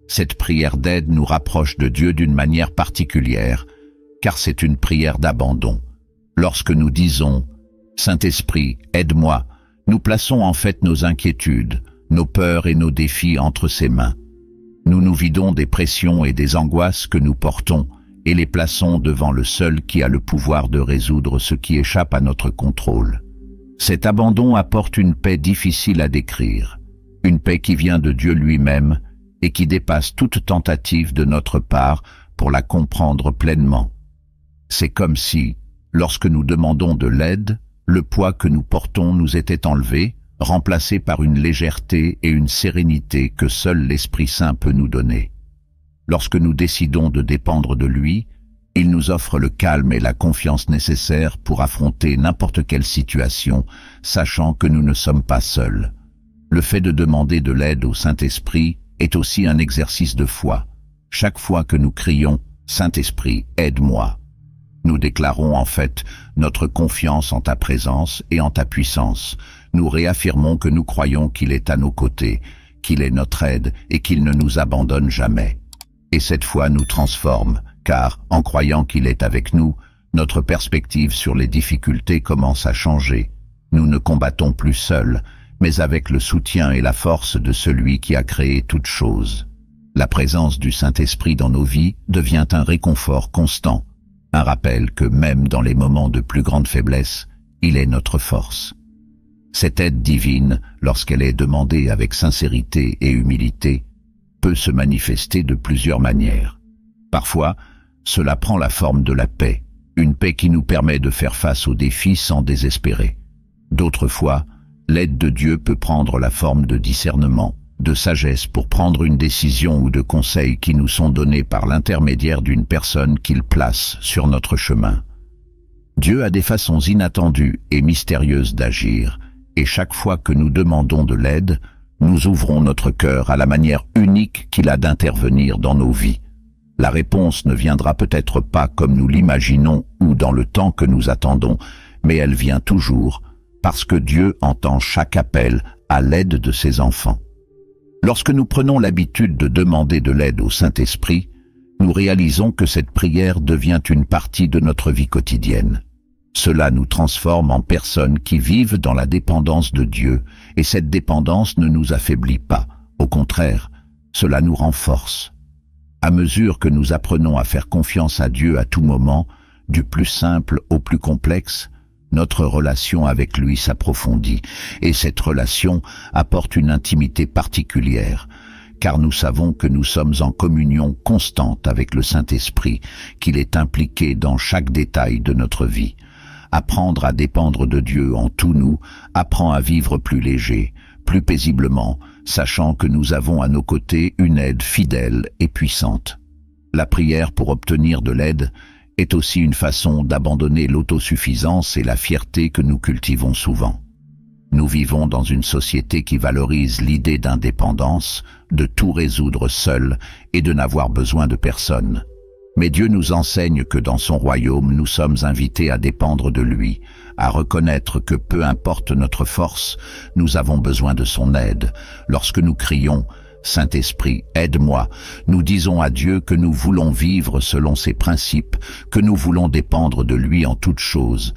Cette prière d'aide nous rapproche de Dieu d'une manière particulière, car c'est une prière d'abandon. Lorsque nous disons « Saint-Esprit, aide-moi », nous plaçons en fait nos inquiétudes, nos peurs et nos défis entre ses mains. Nous nous vidons des pressions et des angoisses que nous portons et les plaçons devant le seul qui a le pouvoir de résoudre ce qui échappe à notre contrôle. Cet abandon apporte une paix difficile à décrire, une paix qui vient de Dieu lui-même et qui dépasse toute tentative de notre part pour la comprendre pleinement. C'est comme si, lorsque nous demandons de l'aide, le poids que nous portons nous était enlevé, remplacé par une légèreté et une sérénité que seul l'Esprit Saint peut nous donner. Lorsque nous décidons de dépendre de lui, il nous offre le calme et la confiance nécessaires pour affronter n'importe quelle situation, sachant que nous ne sommes pas seuls. Le fait de demander de l'aide au Saint-Esprit est aussi un exercice de foi. Chaque fois que nous crions « Saint-Esprit, aide-moi », nous déclarons en fait notre confiance en ta présence et en ta puissance. Nous réaffirmons que nous croyons qu'il est à nos côtés, qu'il est notre aide et qu'il ne nous abandonne jamais. Et cette foi nous transforme, car, en croyant qu'il est avec nous, notre perspective sur les difficultés commence à changer. Nous ne combattons plus seuls, mais avec le soutien et la force de celui qui a créé toutes choses. La présence du Saint-Esprit dans nos vies devient un réconfort constant, un rappel que même dans les moments de plus grande faiblesse, il est notre force. Cette aide divine, lorsqu'elle est demandée avec sincérité et humilité, peut se manifester de plusieurs manières. Parfois, cela prend la forme de la paix, une paix qui nous permet de faire face aux défis sans désespérer. D'autres fois, l'aide de Dieu peut prendre la forme de discernement, de sagesse pour prendre une décision ou de conseils qui nous sont donnés par l'intermédiaire d'une personne qu'il place sur notre chemin. Dieu a des façons inattendues et mystérieuses d'agir, et chaque fois que nous demandons de l'aide, nous ouvrons notre cœur à la manière unique qu'il a d'intervenir dans nos vies. La réponse ne viendra peut-être pas comme nous l'imaginons ou dans le temps que nous attendons, mais elle vient toujours, parce que Dieu entend chaque appel à l'aide de ses enfants. Lorsque nous prenons l'habitude de demander de l'aide au Saint-Esprit, nous réalisons que cette prière devient une partie de notre vie quotidienne. Cela nous transforme en personnes qui vivent dans la dépendance de Dieu, et cette dépendance ne nous affaiblit pas. Au contraire, cela nous renforce. À mesure que nous apprenons à faire confiance à Dieu à tout moment, du plus simple au plus complexe, notre relation avec lui s'approfondit, et cette relation apporte une intimité particulière, car nous savons que nous sommes en communion constante avec le Saint-Esprit, qu'il est impliqué dans chaque détail de notre vie. Apprendre à dépendre de Dieu en tout nous apprend à vivre plus léger, plus paisiblement, sachant que nous avons à nos côtés une aide fidèle et puissante. La prière pour obtenir de l'aide est aussi une façon d'abandonner l'autosuffisance et la fierté que nous cultivons souvent. Nous vivons dans une société qui valorise l'idée d'indépendance, de tout résoudre seul et de n'avoir besoin de personne. Mais Dieu nous enseigne que dans son royaume, nous sommes invités à dépendre de lui, à reconnaître que peu importe notre force, nous avons besoin de son aide. Lorsque nous crions « Saint-Esprit, aide-moi », nous disons à Dieu que nous voulons vivre selon ses principes, que nous voulons dépendre de lui en toutes choses.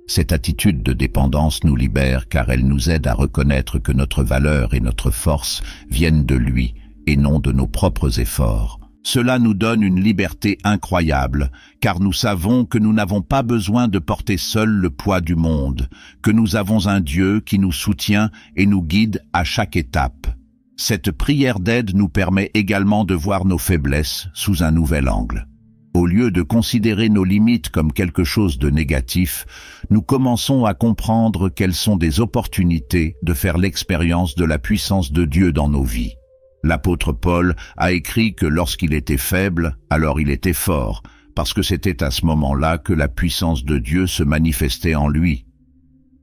Cette attitude de dépendance nous libère car elle nous aide à reconnaître que notre valeur et notre force viennent de lui et non de nos propres efforts. Cela nous donne une liberté incroyable, car nous savons que nous n'avons pas besoin de porter seuls le poids du monde, que nous avons un Dieu qui nous soutient et nous guide à chaque étape. Cette prière d'aide nous permet également de voir nos faiblesses sous un nouvel angle. Au lieu de considérer nos limites comme quelque chose de négatif, nous commençons à comprendre qu'elles sont des opportunités de faire l'expérience de la puissance de Dieu dans nos vies. L'apôtre Paul a écrit que lorsqu'il était faible, alors il était fort, parce que c'était à ce moment-là que la puissance de Dieu se manifestait en lui.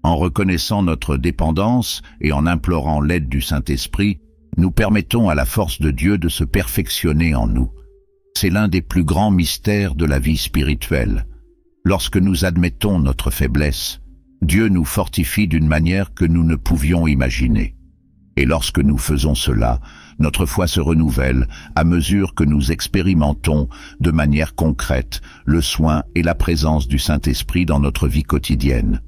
En reconnaissant notre dépendance et en implorant l'aide du Saint-Esprit, nous permettons à la force de Dieu de se perfectionner en nous. C'est l'un des plus grands mystères de la vie spirituelle. Lorsque nous admettons notre faiblesse, Dieu nous fortifie d'une manière que nous ne pouvions imaginer. Et lorsque nous faisons cela, notre foi se renouvelle à mesure que nous expérimentons de manière concrète le soin et la présence du Saint-Esprit dans notre vie quotidienne.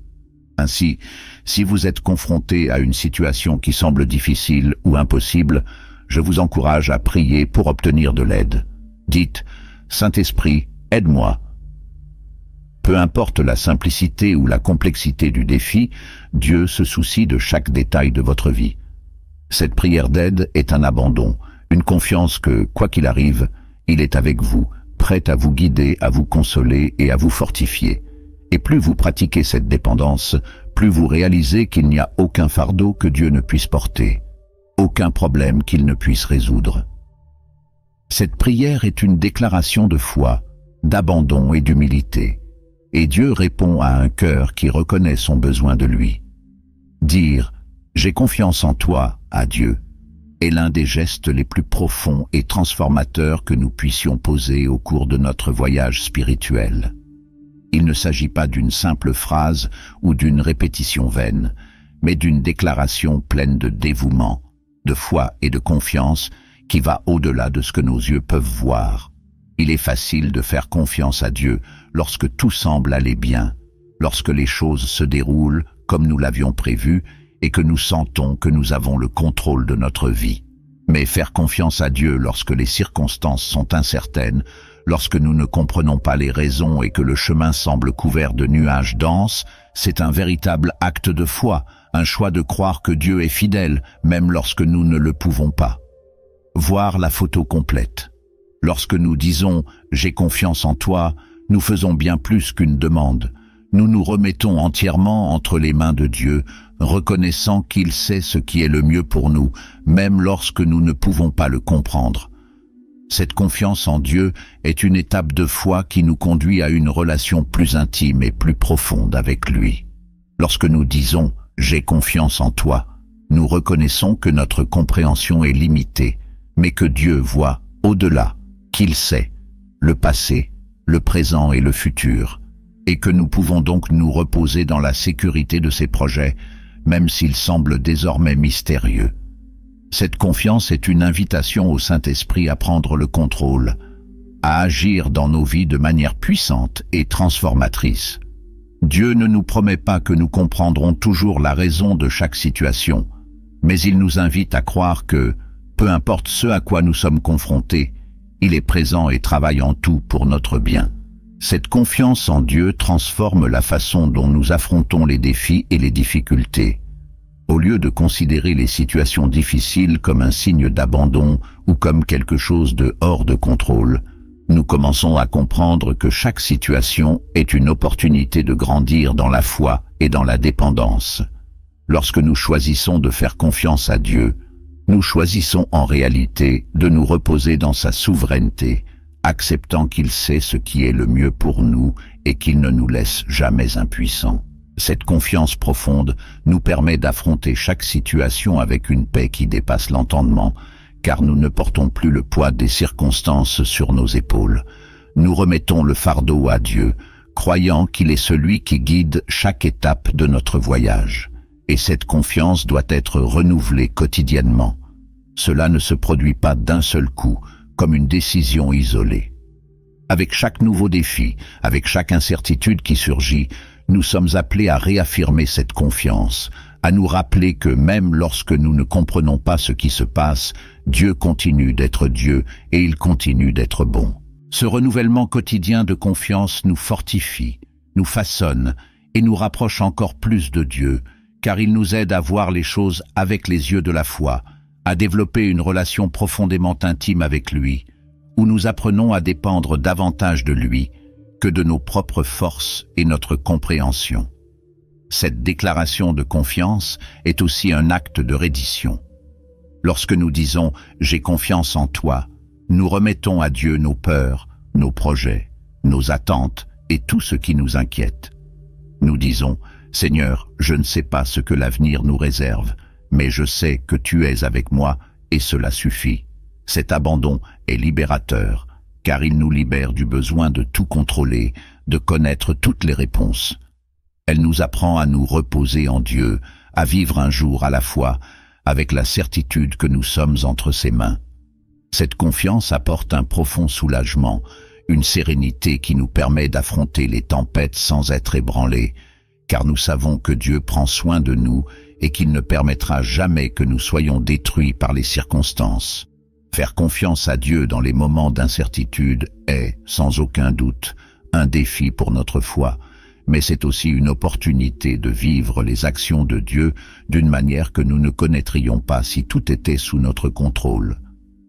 Ainsi, si vous êtes confronté à une situation qui semble difficile ou impossible, je vous encourage à prier pour obtenir de l'aide. Dites, « Saint-Esprit, aide-moi ». Peu importe la simplicité ou la complexité du défi, Dieu se soucie de chaque détail de votre vie. Cette prière d'aide est un abandon, une confiance que, quoi qu'il arrive, il est avec vous, prêt à vous guider, à vous consoler et à vous fortifier. Et plus vous pratiquez cette dépendance, plus vous réalisez qu'il n'y a aucun fardeau que Dieu ne puisse porter, aucun problème qu'il ne puisse résoudre. Cette prière est une déclaration de foi, d'abandon et d'humilité, et Dieu répond à un cœur qui reconnaît son besoin de lui. Dire « J'ai confiance en toi » à Dieu est l'un des gestes les plus profonds et transformateurs que nous puissions poser au cours de notre voyage spirituel. Il ne s'agit pas d'une simple phrase ou d'une répétition vaine, mais d'une déclaration pleine de dévouement, de foi et de confiance qui va au-delà de ce que nos yeux peuvent voir. Il est facile de faire confiance à Dieu lorsque tout semble aller bien, lorsque les choses se déroulent comme nous l'avions prévu et que nous sentons que nous avons le contrôle de notre vie. Mais faire confiance à Dieu lorsque les circonstances sont incertaines, lorsque nous ne comprenons pas les raisons et que le chemin semble couvert de nuages denses, c'est un véritable acte de foi, un choix de croire que Dieu est fidèle, même lorsque nous ne le pouvons pas. Voir la photo complète. Lorsque nous disons « j'ai confiance en toi », nous faisons bien plus qu'une demande. Nous nous remettons entièrement entre les mains de Dieu, reconnaissant qu'il sait ce qui est le mieux pour nous, même lorsque nous ne pouvons pas le comprendre. Cette confiance en Dieu est une étape de foi qui nous conduit à une relation plus intime et plus profonde avec lui. Lorsque nous disons « j'ai confiance en toi », nous reconnaissons que notre compréhension est limitée, mais que Dieu voit au-delà, qu'il sait, le passé, le présent et le futur, et que nous pouvons donc nous reposer dans la sécurité de ses projets, même s'ils semblent désormais mystérieux. Cette confiance est une invitation au Saint-Esprit à prendre le contrôle, à agir dans nos vies de manière puissante et transformatrice. Dieu ne nous promet pas que nous comprendrons toujours la raison de chaque situation, mais il nous invite à croire que, peu importe ce à quoi nous sommes confrontés, il est présent et travaille en tout pour notre bien. Cette confiance en Dieu transforme la façon dont nous affrontons les défis et les difficultés. Au lieu de considérer les situations difficiles comme un signe d'abandon ou comme quelque chose de hors de contrôle, nous commençons à comprendre que chaque situation est une opportunité de grandir dans la foi et dans la dépendance. Lorsque nous choisissons de faire confiance à Dieu, nous choisissons en réalité de nous reposer dans sa souveraineté, acceptant qu'il sait ce qui est le mieux pour nous et qu'il ne nous laisse jamais impuissants. Cette confiance profonde nous permet d'affronter chaque situation avec une paix qui dépasse l'entendement, car nous ne portons plus le poids des circonstances sur nos épaules. Nous remettons le fardeau à Dieu, croyant qu'il est celui qui guide chaque étape de notre voyage. Et cette confiance doit être renouvelée quotidiennement. Cela ne se produit pas d'un seul coup, comme une décision isolée. Avec chaque nouveau défi, avec chaque incertitude qui surgit, nous sommes appelés à réaffirmer cette confiance, à nous rappeler que même lorsque nous ne comprenons pas ce qui se passe, Dieu continue d'être Dieu et il continue d'être bon. Ce renouvellement quotidien de confiance nous fortifie, nous façonne et nous rapproche encore plus de Dieu, car il nous aide à voir les choses avec les yeux de la foi, à développer une relation profondément intime avec lui, où nous apprenons à dépendre davantage de lui que de nos propres forces et notre compréhension. Cette déclaration de confiance est aussi un acte de reddition. Lorsque nous disons « j'ai confiance en toi », nous remettons à Dieu nos peurs, nos projets, nos attentes et tout ce qui nous inquiète. Nous disons « Seigneur, je ne sais pas ce que l'avenir nous réserve, mais je sais que tu es avec moi et cela suffit. » Cet abandon est libérateur, car il nous libère du besoin de tout contrôler, de connaître toutes les réponses. Elle nous apprend à nous reposer en Dieu, à vivre un jour à la fois, avec la certitude que nous sommes entre ses mains. Cette confiance apporte un profond soulagement, une sérénité qui nous permet d'affronter les tempêtes sans être ébranlés, car nous savons que Dieu prend soin de nous et qu'il ne permettra jamais que nous soyons détruits par les circonstances. Faire confiance à Dieu dans les moments d'incertitude est, sans aucun doute, un défi pour notre foi, mais c'est aussi une opportunité de vivre les actions de Dieu d'une manière que nous ne connaîtrions pas si tout était sous notre contrôle.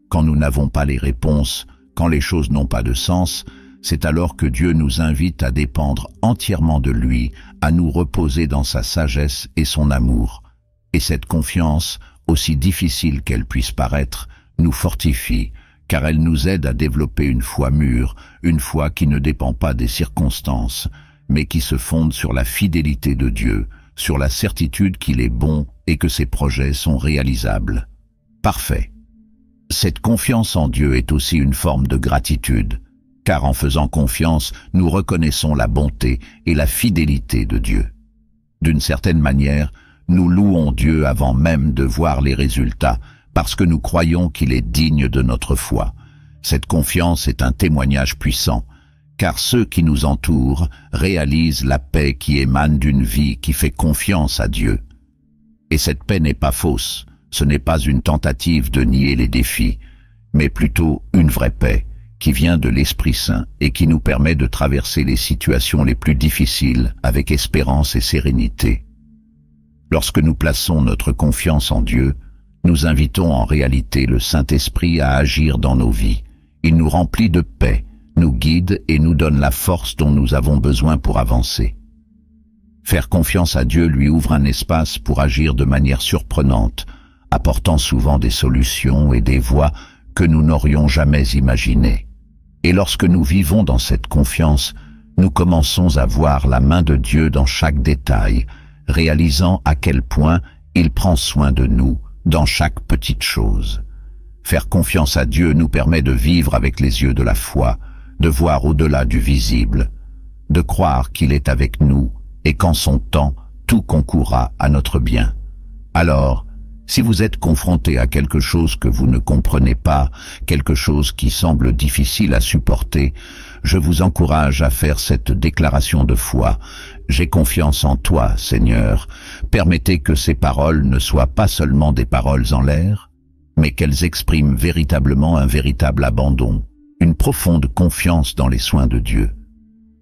Quand nous n'avons pas les réponses, quand les choses n'ont pas de sens, c'est alors que Dieu nous invite à dépendre entièrement de lui, à nous reposer dans sa sagesse et son amour. Et cette confiance, aussi difficile qu'elle puisse paraître, nous fortifie, car elle nous aide à développer une foi mûre, une foi qui ne dépend pas des circonstances, mais qui se fonde sur la fidélité de Dieu, sur la certitude qu'il est bon et que ses projets sont réalisables. Parfait. Cette confiance en Dieu est aussi une forme de gratitude, car en faisant confiance, nous reconnaissons la bonté et la fidélité de Dieu. D'une certaine manière, nous louons Dieu avant même de voir les résultats, parce que nous croyons qu'il est digne de notre foi. Cette confiance est un témoignage puissant, car ceux qui nous entourent réalisent la paix qui émane d'une vie qui fait confiance à Dieu. Et cette paix n'est pas fausse, ce n'est pas une tentative de nier les défis, mais plutôt une vraie paix qui vient de l'Esprit Saint et qui nous permet de traverser les situations les plus difficiles avec espérance et sérénité. Lorsque nous plaçons notre confiance en Dieu, nous invitons en réalité le Saint-Esprit à agir dans nos vies. Il nous remplit de paix, nous guide et nous donne la force dont nous avons besoin pour avancer. Faire confiance à Dieu lui ouvre un espace pour agir de manière surprenante, apportant souvent des solutions et des voies que nous n'aurions jamais imaginées. Et lorsque nous vivons dans cette confiance, nous commençons à voir la main de Dieu dans chaque détail, réalisant à quel point il prend soin de nous dans chaque petite chose. Faire confiance à Dieu nous permet de vivre avec les yeux de la foi, de voir au-delà du visible, de croire qu'il est avec nous et qu'en son temps, tout concourra à notre bien. Alors, si vous êtes confronté à quelque chose que vous ne comprenez pas, quelque chose qui semble difficile à supporter, je vous encourage à faire cette déclaration de foi. J'ai confiance en toi, Seigneur. Permettez que ces paroles ne soient pas seulement des paroles en l'air, mais qu'elles expriment véritablement un véritable abandon, une profonde confiance dans les soins de Dieu.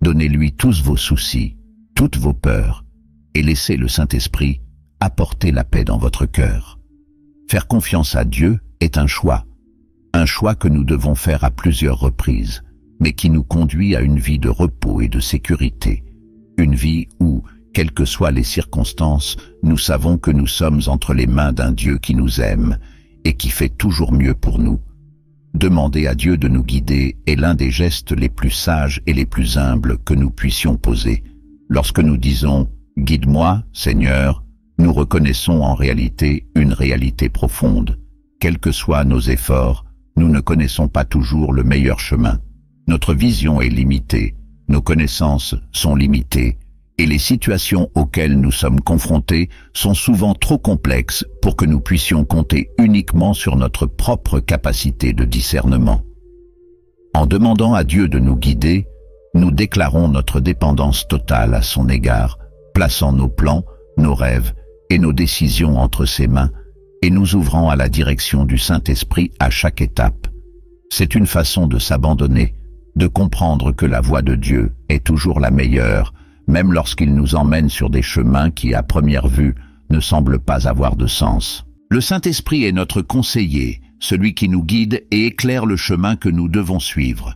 Donnez-lui tous vos soucis, toutes vos peurs, et laissez le Saint-Esprit apporter la paix dans votre cœur. Faire confiance à Dieu est un choix que nous devons faire à plusieurs reprises, mais qui nous conduit à une vie de repos et de sécurité, une vie où, quelles que soient les circonstances, nous savons que nous sommes entre les mains d'un Dieu qui nous aime et qui fait toujours mieux pour nous. Demander à Dieu de nous guider est l'un des gestes les plus sages et les plus humbles que nous puissions poser. Lorsque nous disons « Guide-moi, Seigneur », nous reconnaissons en réalité une réalité profonde. Quels que soient nos efforts, nous ne connaissons pas toujours le meilleur chemin. Notre vision est limitée, nos connaissances sont limitées, et les situations auxquelles nous sommes confrontés sont souvent trop complexes pour que nous puissions compter uniquement sur notre propre capacité de discernement. En demandant à Dieu de nous guider, nous déclarons notre dépendance totale à son égard, plaçant nos plans, nos rêves et nos décisions entre ses mains, et nous ouvrant à la direction du Saint-Esprit à chaque étape. C'est une façon de s'abandonner, de comprendre que la voie de Dieu est toujours la meilleure, même lorsqu'il nous emmène sur des chemins qui, à première vue, ne semblent pas avoir de sens. Le Saint-Esprit est notre conseiller, celui qui nous guide et éclaire le chemin que nous devons suivre.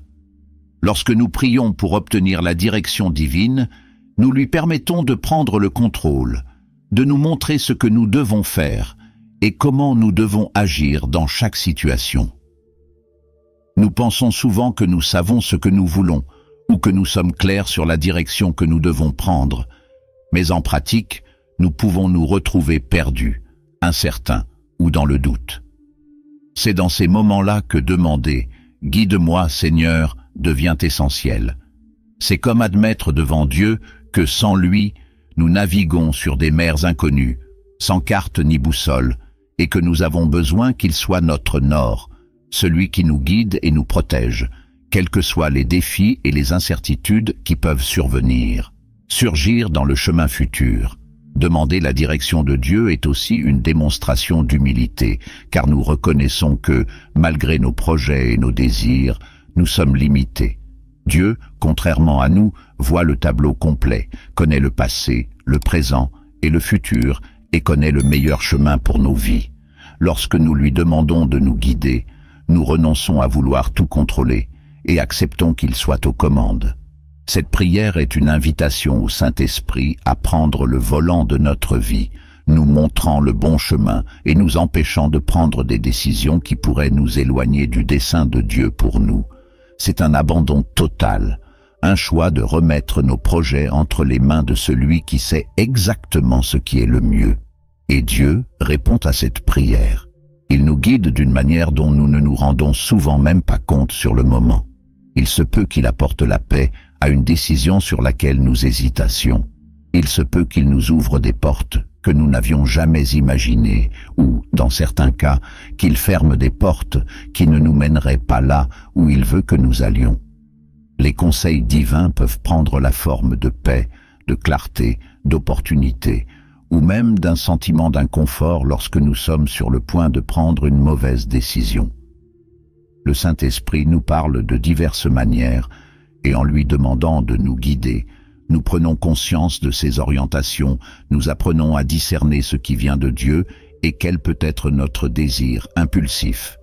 Lorsque nous prions pour obtenir la direction divine, nous lui permettons de prendre le contrôle, de nous montrer ce que nous devons faire et comment nous devons agir dans chaque situation. Nous pensons souvent que nous savons ce que nous voulons ou que nous sommes clairs sur la direction que nous devons prendre, mais en pratique, nous pouvons nous retrouver perdus, incertains ou dans le doute. C'est dans ces moments-là que demander « Guide-moi, Seigneur » devient essentiel. C'est comme admettre devant Dieu que sans lui, nous naviguons sur des mers inconnues, sans carte ni boussole, et que nous avons besoin qu'il soit notre nord, celui qui nous guide et nous protège, quels que soient les défis et les incertitudes qui peuvent surgir dans le chemin futur. Demander la direction de Dieu est aussi une démonstration d'humilité, car nous reconnaissons que, malgré nos projets et nos désirs, nous sommes limités. Dieu, contrairement à nous, voit le tableau complet, connaît le passé, le présent et le futur, et connaît le meilleur chemin pour nos vies. Lorsque nous lui demandons de nous guider, nous renonçons à vouloir tout contrôler et acceptons qu'il soit aux commandes. Cette prière est une invitation au Saint-Esprit à prendre le volant de notre vie, nous montrant le bon chemin et nous empêchant de prendre des décisions qui pourraient nous éloigner du dessein de Dieu pour nous. C'est un abandon total, un choix de remettre nos projets entre les mains de celui qui sait exactement ce qui est le mieux. Et Dieu répond à cette prière. Il nous guide d'une manière dont nous ne nous rendons souvent même pas compte sur le moment. Il se peut qu'il apporte la paix à une décision sur laquelle nous hésitassions. Il se peut qu'il nous ouvre des portes que nous n'avions jamais imaginées, ou, dans certains cas, qu'il ferme des portes qui ne nous mèneraient pas là où il veut que nous allions. Les conseils divins peuvent prendre la forme de paix, de clarté, d'opportunité, ou même d'un sentiment d'inconfort lorsque nous sommes sur le point de prendre une mauvaise décision. Le Saint-Esprit nous parle de diverses manières, et en lui demandant de nous guider, nous prenons conscience de ses orientations, nous apprenons à discerner ce qui vient de Dieu et quel peut être notre désir impulsif.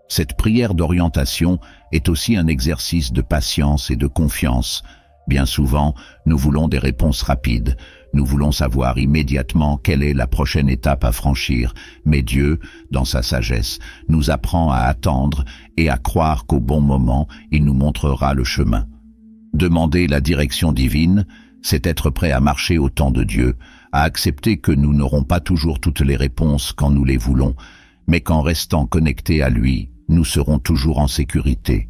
Cette prière d'orientation est aussi un exercice de patience et de confiance. Bien souvent, nous voulons des réponses rapides. Nous voulons savoir immédiatement quelle est la prochaine étape à franchir, mais Dieu, dans sa sagesse, nous apprend à attendre et à croire qu'au bon moment, il nous montrera le chemin. Demander la direction divine, c'est être prêt à marcher au temps de Dieu, à accepter que nous n'aurons pas toujours toutes les réponses quand nous les voulons, mais qu'en restant connectés à lui, nous serons toujours en sécurité.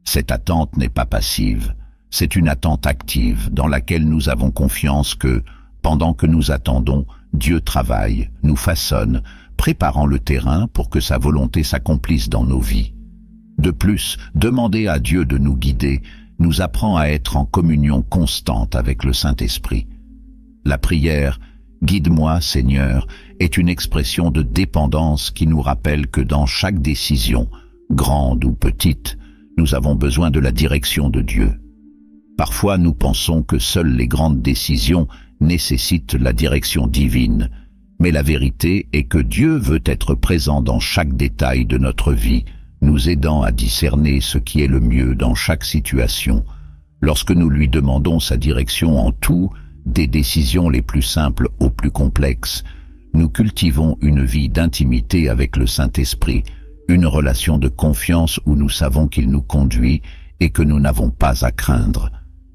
Cette attente n'est pas passive, c'est une attente active dans laquelle nous avons confiance que, pendant que nous attendons, Dieu travaille, nous façonne, préparant le terrain pour que sa volonté s'accomplisse dans nos vies. De plus, demander à Dieu de nous guider nous apprend à être en communion constante avec le Saint-Esprit. La prière « Guide-moi, Seigneur » est une expression de dépendance qui nous rappelle que dans chaque décision, grande ou petite, nous avons besoin de la direction de Dieu. Parfois, nous pensons que seules les grandes décisions nécessitent la direction divine, mais la vérité est que Dieu veut être présent dans chaque détail de notre vie, nous aidant à discerner ce qui est le mieux dans chaque situation. Lorsque nous lui demandons sa direction en tout, des décisions les plus simples aux plus complexes, nous cultivons une vie d'intimité avec le Saint-Esprit, une relation de confiance où nous savons qu'il nous conduit et que nous n'avons pas à craindre.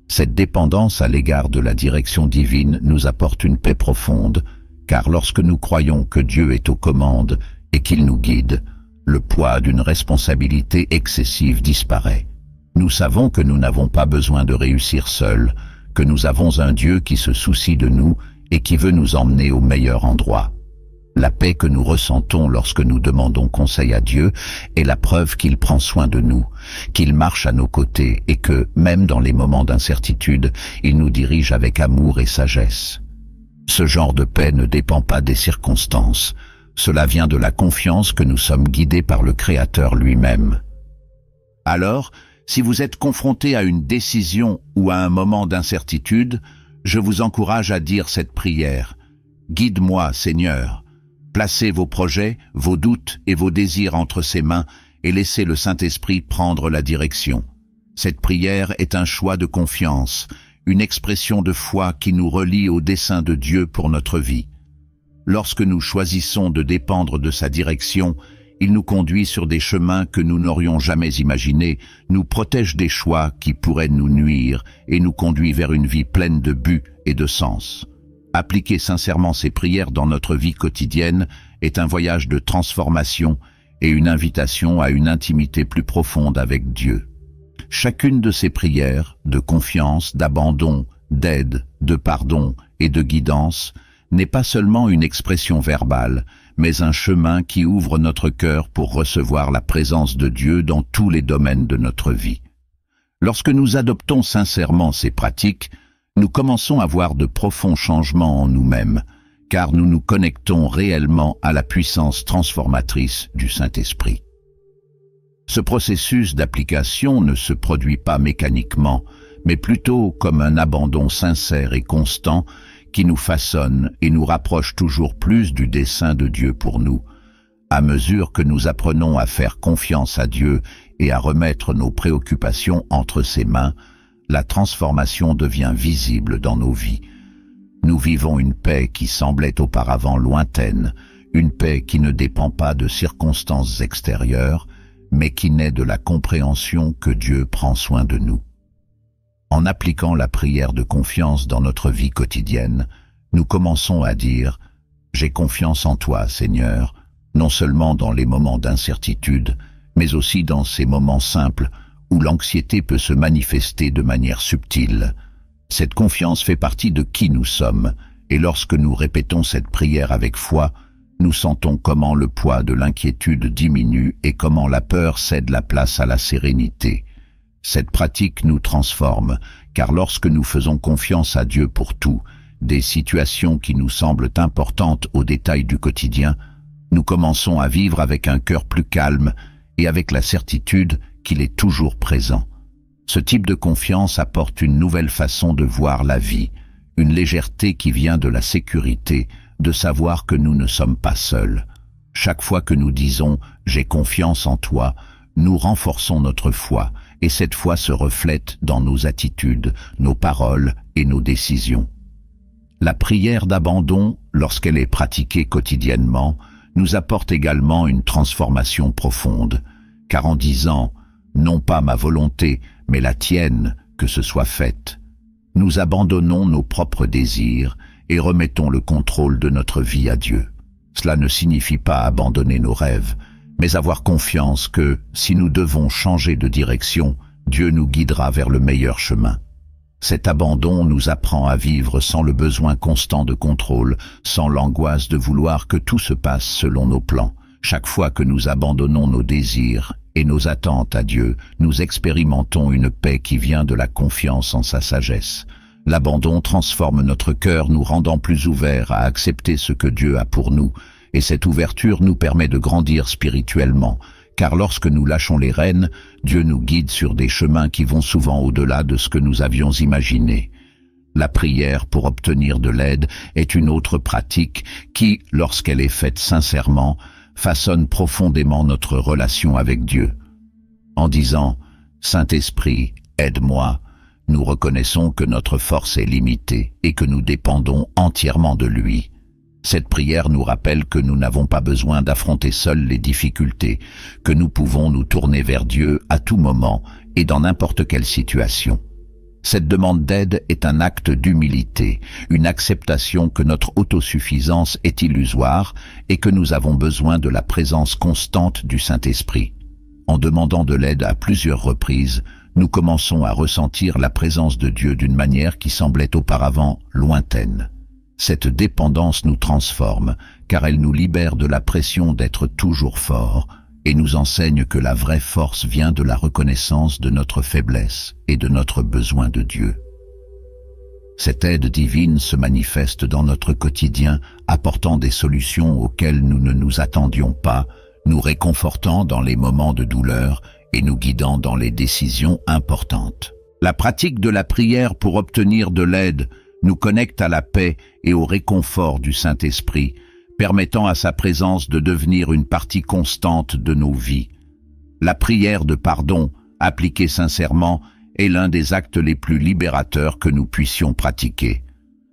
Cette dépendance à l'égard de la direction divine nous apporte une paix profonde, car lorsque nous croyons que Dieu est aux commandes et qu'il nous guide, le poids d'une responsabilité excessive disparaît. Nous savons que nous n'avons pas besoin de réussir seuls, que nous avons un Dieu qui se soucie de nous et qui veut nous emmener au meilleur endroit. La paix que nous ressentons lorsque nous demandons conseil à Dieu est la preuve qu'il prend soin de nous, qu'il marche à nos côtés et que, même dans les moments d'incertitude, il nous dirige avec amour et sagesse. Ce genre de paix ne dépend pas des circonstances. Cela vient de la confiance que nous sommes guidés par le Créateur lui-même. Alors, si vous êtes confronté à une décision ou à un moment d'incertitude, je vous encourage à dire cette prière. « Guide-moi, Seigneur ». Placez vos projets, vos doutes et vos désirs entre ses mains et laissez le Saint-Esprit prendre la direction. Cette prière est un choix de confiance, une expression de foi qui nous relie au dessein de Dieu pour notre vie. Lorsque nous choisissons de dépendre de sa direction, il nous conduit sur des chemins que nous n'aurions jamais imaginés, nous protège des choix qui pourraient nous nuire et nous conduit vers une vie pleine de but et de sens. Appliquer sincèrement ces prières dans notre vie quotidienne est un voyage de transformation et une invitation à une intimité plus profonde avec Dieu. Chacune de ces prières, de confiance, d'abandon, d'aide, de pardon et de guidance, n'est pas seulement une expression verbale, mais un chemin qui ouvre notre cœur pour recevoir la présence de Dieu dans tous les domaines de notre vie. Lorsque nous adoptons sincèrement ces pratiques, nous commençons à voir de profonds changements en nous-mêmes, car nous nous connectons réellement à la puissance transformatrice du Saint-Esprit. Ce processus d'application ne se produit pas mécaniquement, mais plutôt comme un abandon sincère et constant qui nous façonne et nous rapproche toujours plus du dessein de Dieu pour nous. À mesure que nous apprenons à faire confiance à Dieu et à remettre nos préoccupations entre ses mains, la transformation devient visible dans nos vies. Nous vivons une paix qui semblait auparavant lointaine, une paix qui ne dépend pas de circonstances extérieures, mais qui naît de la compréhension que Dieu prend soin de nous. En appliquant la prière de confiance dans notre vie quotidienne, nous commençons à dire « J'ai confiance en toi, Seigneur », non seulement dans les moments d'incertitude, mais aussi dans ces moments simples où l'anxiété peut se manifester de manière subtile. Cette confiance fait partie de qui nous sommes, et lorsque nous répétons cette prière avec foi, nous sentons comment le poids de l'inquiétude diminue et comment la peur cède la place à la sérénité. Cette pratique nous transforme, car lorsque nous faisons confiance à Dieu pour tout, des situations qui nous semblent importantes aux détails du quotidien, nous commençons à vivre avec un cœur plus calme et avec la certitude qu'il est toujours présent. Ce type de confiance apporte une nouvelle façon de voir la vie, une légèreté qui vient de la sécurité, de savoir que nous ne sommes pas seuls. Chaque fois que nous disons « j'ai confiance en toi », nous renforçons notre foi, et cette foi se reflète dans nos attitudes, nos paroles et nos décisions. La prière d'abandon, lorsqu'elle est pratiquée quotidiennement, nous apporte également une transformation profonde, car en disant « non pas ma volonté, mais la tienne, que ce soit faite », nous abandonnons nos propres désirs et remettons le contrôle de notre vie à Dieu. Cela ne signifie pas abandonner nos rêves, mais avoir confiance que, si nous devons changer de direction, Dieu nous guidera vers le meilleur chemin. Cet abandon nous apprend à vivre sans le besoin constant de contrôle, sans l'angoisse de vouloir que tout se passe selon nos plans. Chaque fois que nous abandonnons nos désirs et nos attentes à Dieu, nous expérimentons une paix qui vient de la confiance en sa sagesse. L'abandon transforme notre cœur, nous rendant plus ouverts à accepter ce que Dieu a pour nous, et cette ouverture nous permet de grandir spirituellement, car lorsque nous lâchons les rênes, Dieu nous guide sur des chemins qui vont souvent au-delà de ce que nous avions imaginé. La prière pour obtenir de l'aide est une autre pratique qui, lorsqu'elle est faite sincèrement, façonne profondément notre relation avec Dieu. En disant « Saint-Esprit, aide-moi », nous reconnaissons que notre force est limitée et que nous dépendons entièrement de lui. Cette prière nous rappelle que nous n'avons pas besoin d'affronter seuls les difficultés, que nous pouvons nous tourner vers Dieu à tout moment et dans n'importe quelle situation. Cette demande d'aide est un acte d'humilité, une acceptation que notre autosuffisance est illusoire et que nous avons besoin de la présence constante du Saint-Esprit. En demandant de l'aide à plusieurs reprises, nous commençons à ressentir la présence de Dieu d'une manière qui semblait auparavant lointaine. Cette dépendance nous transforme, car elle nous libère de la pression d'être toujours fort et nous enseigne que la vraie force vient de la reconnaissance de notre faiblesse et de notre besoin de Dieu. Cette aide divine se manifeste dans notre quotidien, apportant des solutions auxquelles nous ne nous attendions pas, nous réconfortant dans les moments de douleur et nous guidant dans les décisions importantes. La pratique de la prière pour obtenir de l'aide nous connecte à la paix et au réconfort du Saint-Esprit, permettant à sa présence de devenir une partie constante de nos vies. La prière de pardon, appliquée sincèrement, est l'un des actes les plus libérateurs que nous puissions pratiquer.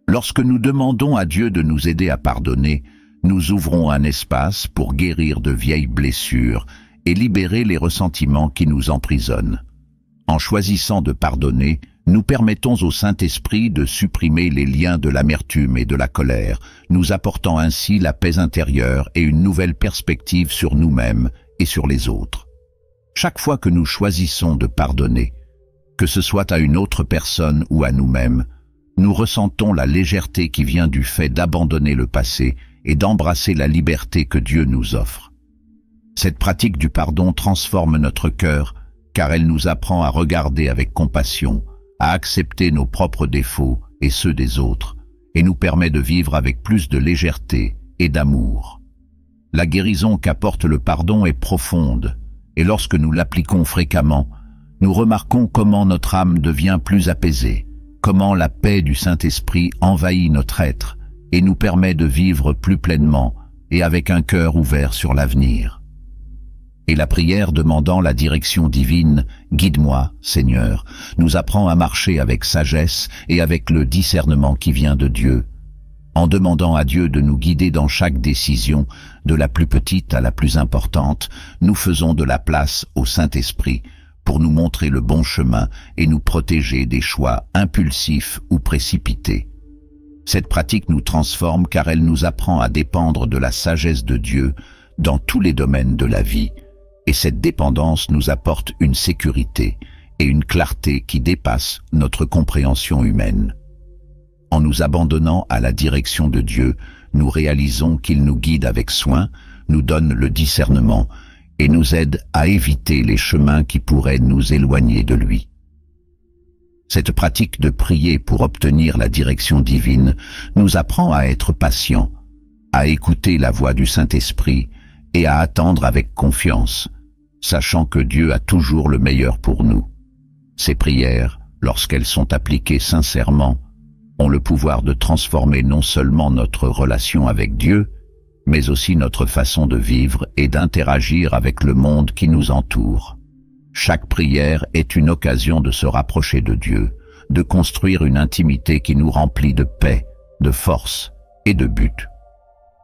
Lorsque nous demandons à Dieu de nous aider à pardonner, nous ouvrons un espace pour guérir de vieilles blessures et libérer les ressentiments qui nous emprisonnent. En choisissant de pardonner, nous permettons au Saint-Esprit de supprimer les liens de l'amertume et de la colère, nous apportant ainsi la paix intérieure et une nouvelle perspective sur nous-mêmes et sur les autres. Chaque fois que nous choisissons de pardonner, que ce soit à une autre personne ou à nous-mêmes, nous ressentons la légèreté qui vient du fait d'abandonner le passé et d'embrasser la liberté que Dieu nous offre. Cette pratique du pardon transforme notre cœur, car elle nous apprend à regarder avec compassion, à accepter nos propres défauts et ceux des autres, et nous permet de vivre avec plus de légèreté et d'amour. La guérison qu'apporte le pardon est profonde, et lorsque nous l'appliquons fréquemment, nous remarquons comment notre âme devient plus apaisée, comment la paix du Saint-Esprit envahit notre être et nous permet de vivre plus pleinement et avec un cœur ouvert sur l'avenir. Et la prière demandant la direction divine, « Guide-moi, Seigneur », nous apprend à marcher avec sagesse et avec le discernement qui vient de Dieu. En demandant à Dieu de nous guider dans chaque décision, de la plus petite à la plus importante, nous faisons de la place au Saint-Esprit pour nous montrer le bon chemin et nous protéger des choix impulsifs ou précipités. Cette pratique nous transforme car elle nous apprend à dépendre de la sagesse de Dieu dans tous les domaines de la vie, et cette dépendance nous apporte une sécurité et une clarté qui dépassent notre compréhension humaine. En nous abandonnant à la direction de Dieu, nous réalisons qu'il nous guide avec soin, nous donne le discernement et nous aide à éviter les chemins qui pourraient nous éloigner de lui. Cette pratique de prier pour obtenir la direction divine nous apprend à être patients, à écouter la voix du Saint-Esprit et à attendre avec confiance, sachant que Dieu a toujours le meilleur pour nous. Ces prières, lorsqu'elles sont appliquées sincèrement, ont le pouvoir de transformer non seulement notre relation avec Dieu, mais aussi notre façon de vivre et d'interagir avec le monde qui nous entoure. Chaque prière est une occasion de se rapprocher de Dieu, de construire une intimité qui nous remplit de paix, de force et de but.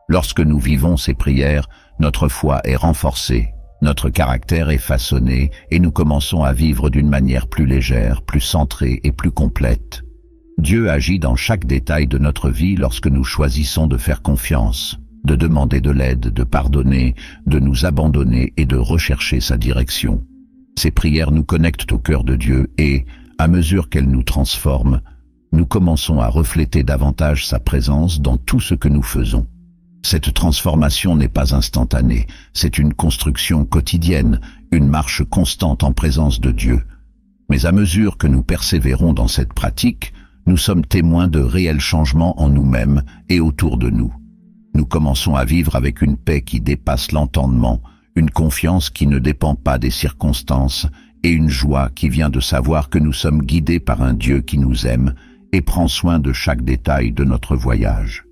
Lorsque nous vivons ces prières, notre foi est renforcée, notre caractère est façonné et nous commençons à vivre d'une manière plus légère, plus centrée et plus complète. Dieu agit dans chaque détail de notre vie lorsque nous choisissons de faire confiance, de demander de l'aide, de pardonner, de nous abandonner et de rechercher sa direction. Ces prières nous connectent au cœur de Dieu et, à mesure qu'elles nous transforment, nous commençons à refléter davantage sa présence dans tout ce que nous faisons. Cette transformation n'est pas instantanée, c'est une construction quotidienne, une marche constante en présence de Dieu. Mais à mesure que nous persévérons dans cette pratique, nous sommes témoins de réels changements en nous-mêmes et autour de nous. Nous commençons à vivre avec une paix qui dépasse l'entendement, une confiance qui ne dépend pas des circonstances et une joie qui vient de savoir que nous sommes guidés par un Dieu qui nous aime et prend soin de chaque détail de notre voyage.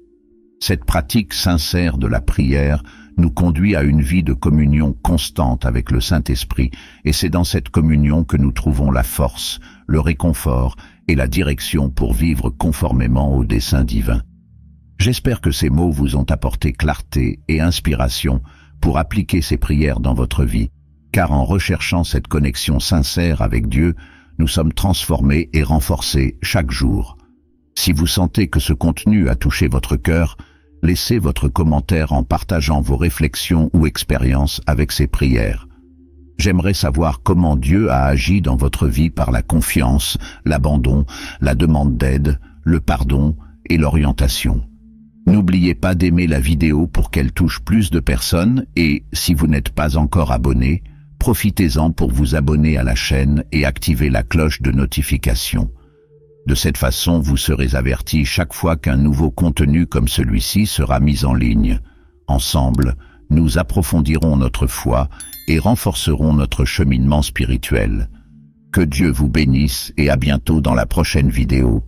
Cette pratique sincère de la prière nous conduit à une vie de communion constante avec le Saint-Esprit et c'est dans cette communion que nous trouvons la force, le réconfort et la direction pour vivre conformément au dessein divin. J'espère que ces mots vous ont apporté clarté et inspiration pour appliquer ces prières dans votre vie, car en recherchant cette connexion sincère avec Dieu, nous sommes transformés et renforcés chaque jour. Si vous sentez que ce contenu a touché votre cœur, laissez votre commentaire en partageant vos réflexions ou expériences avec ces prières. J'aimerais savoir comment Dieu a agi dans votre vie par la confiance, l'abandon, la demande d'aide, le pardon et l'orientation. N'oubliez pas d'aimer la vidéo pour qu'elle touche plus de personnes et, si vous n'êtes pas encore abonné, profitez-en pour vous abonner à la chaîne et activer la cloche de notification. De cette façon, vous serez avertis chaque fois qu'un nouveau contenu comme celui-ci sera mis en ligne. Ensemble, nous approfondirons notre foi et renforcerons notre cheminement spirituel. Que Dieu vous bénisse et à bientôt dans la prochaine vidéo.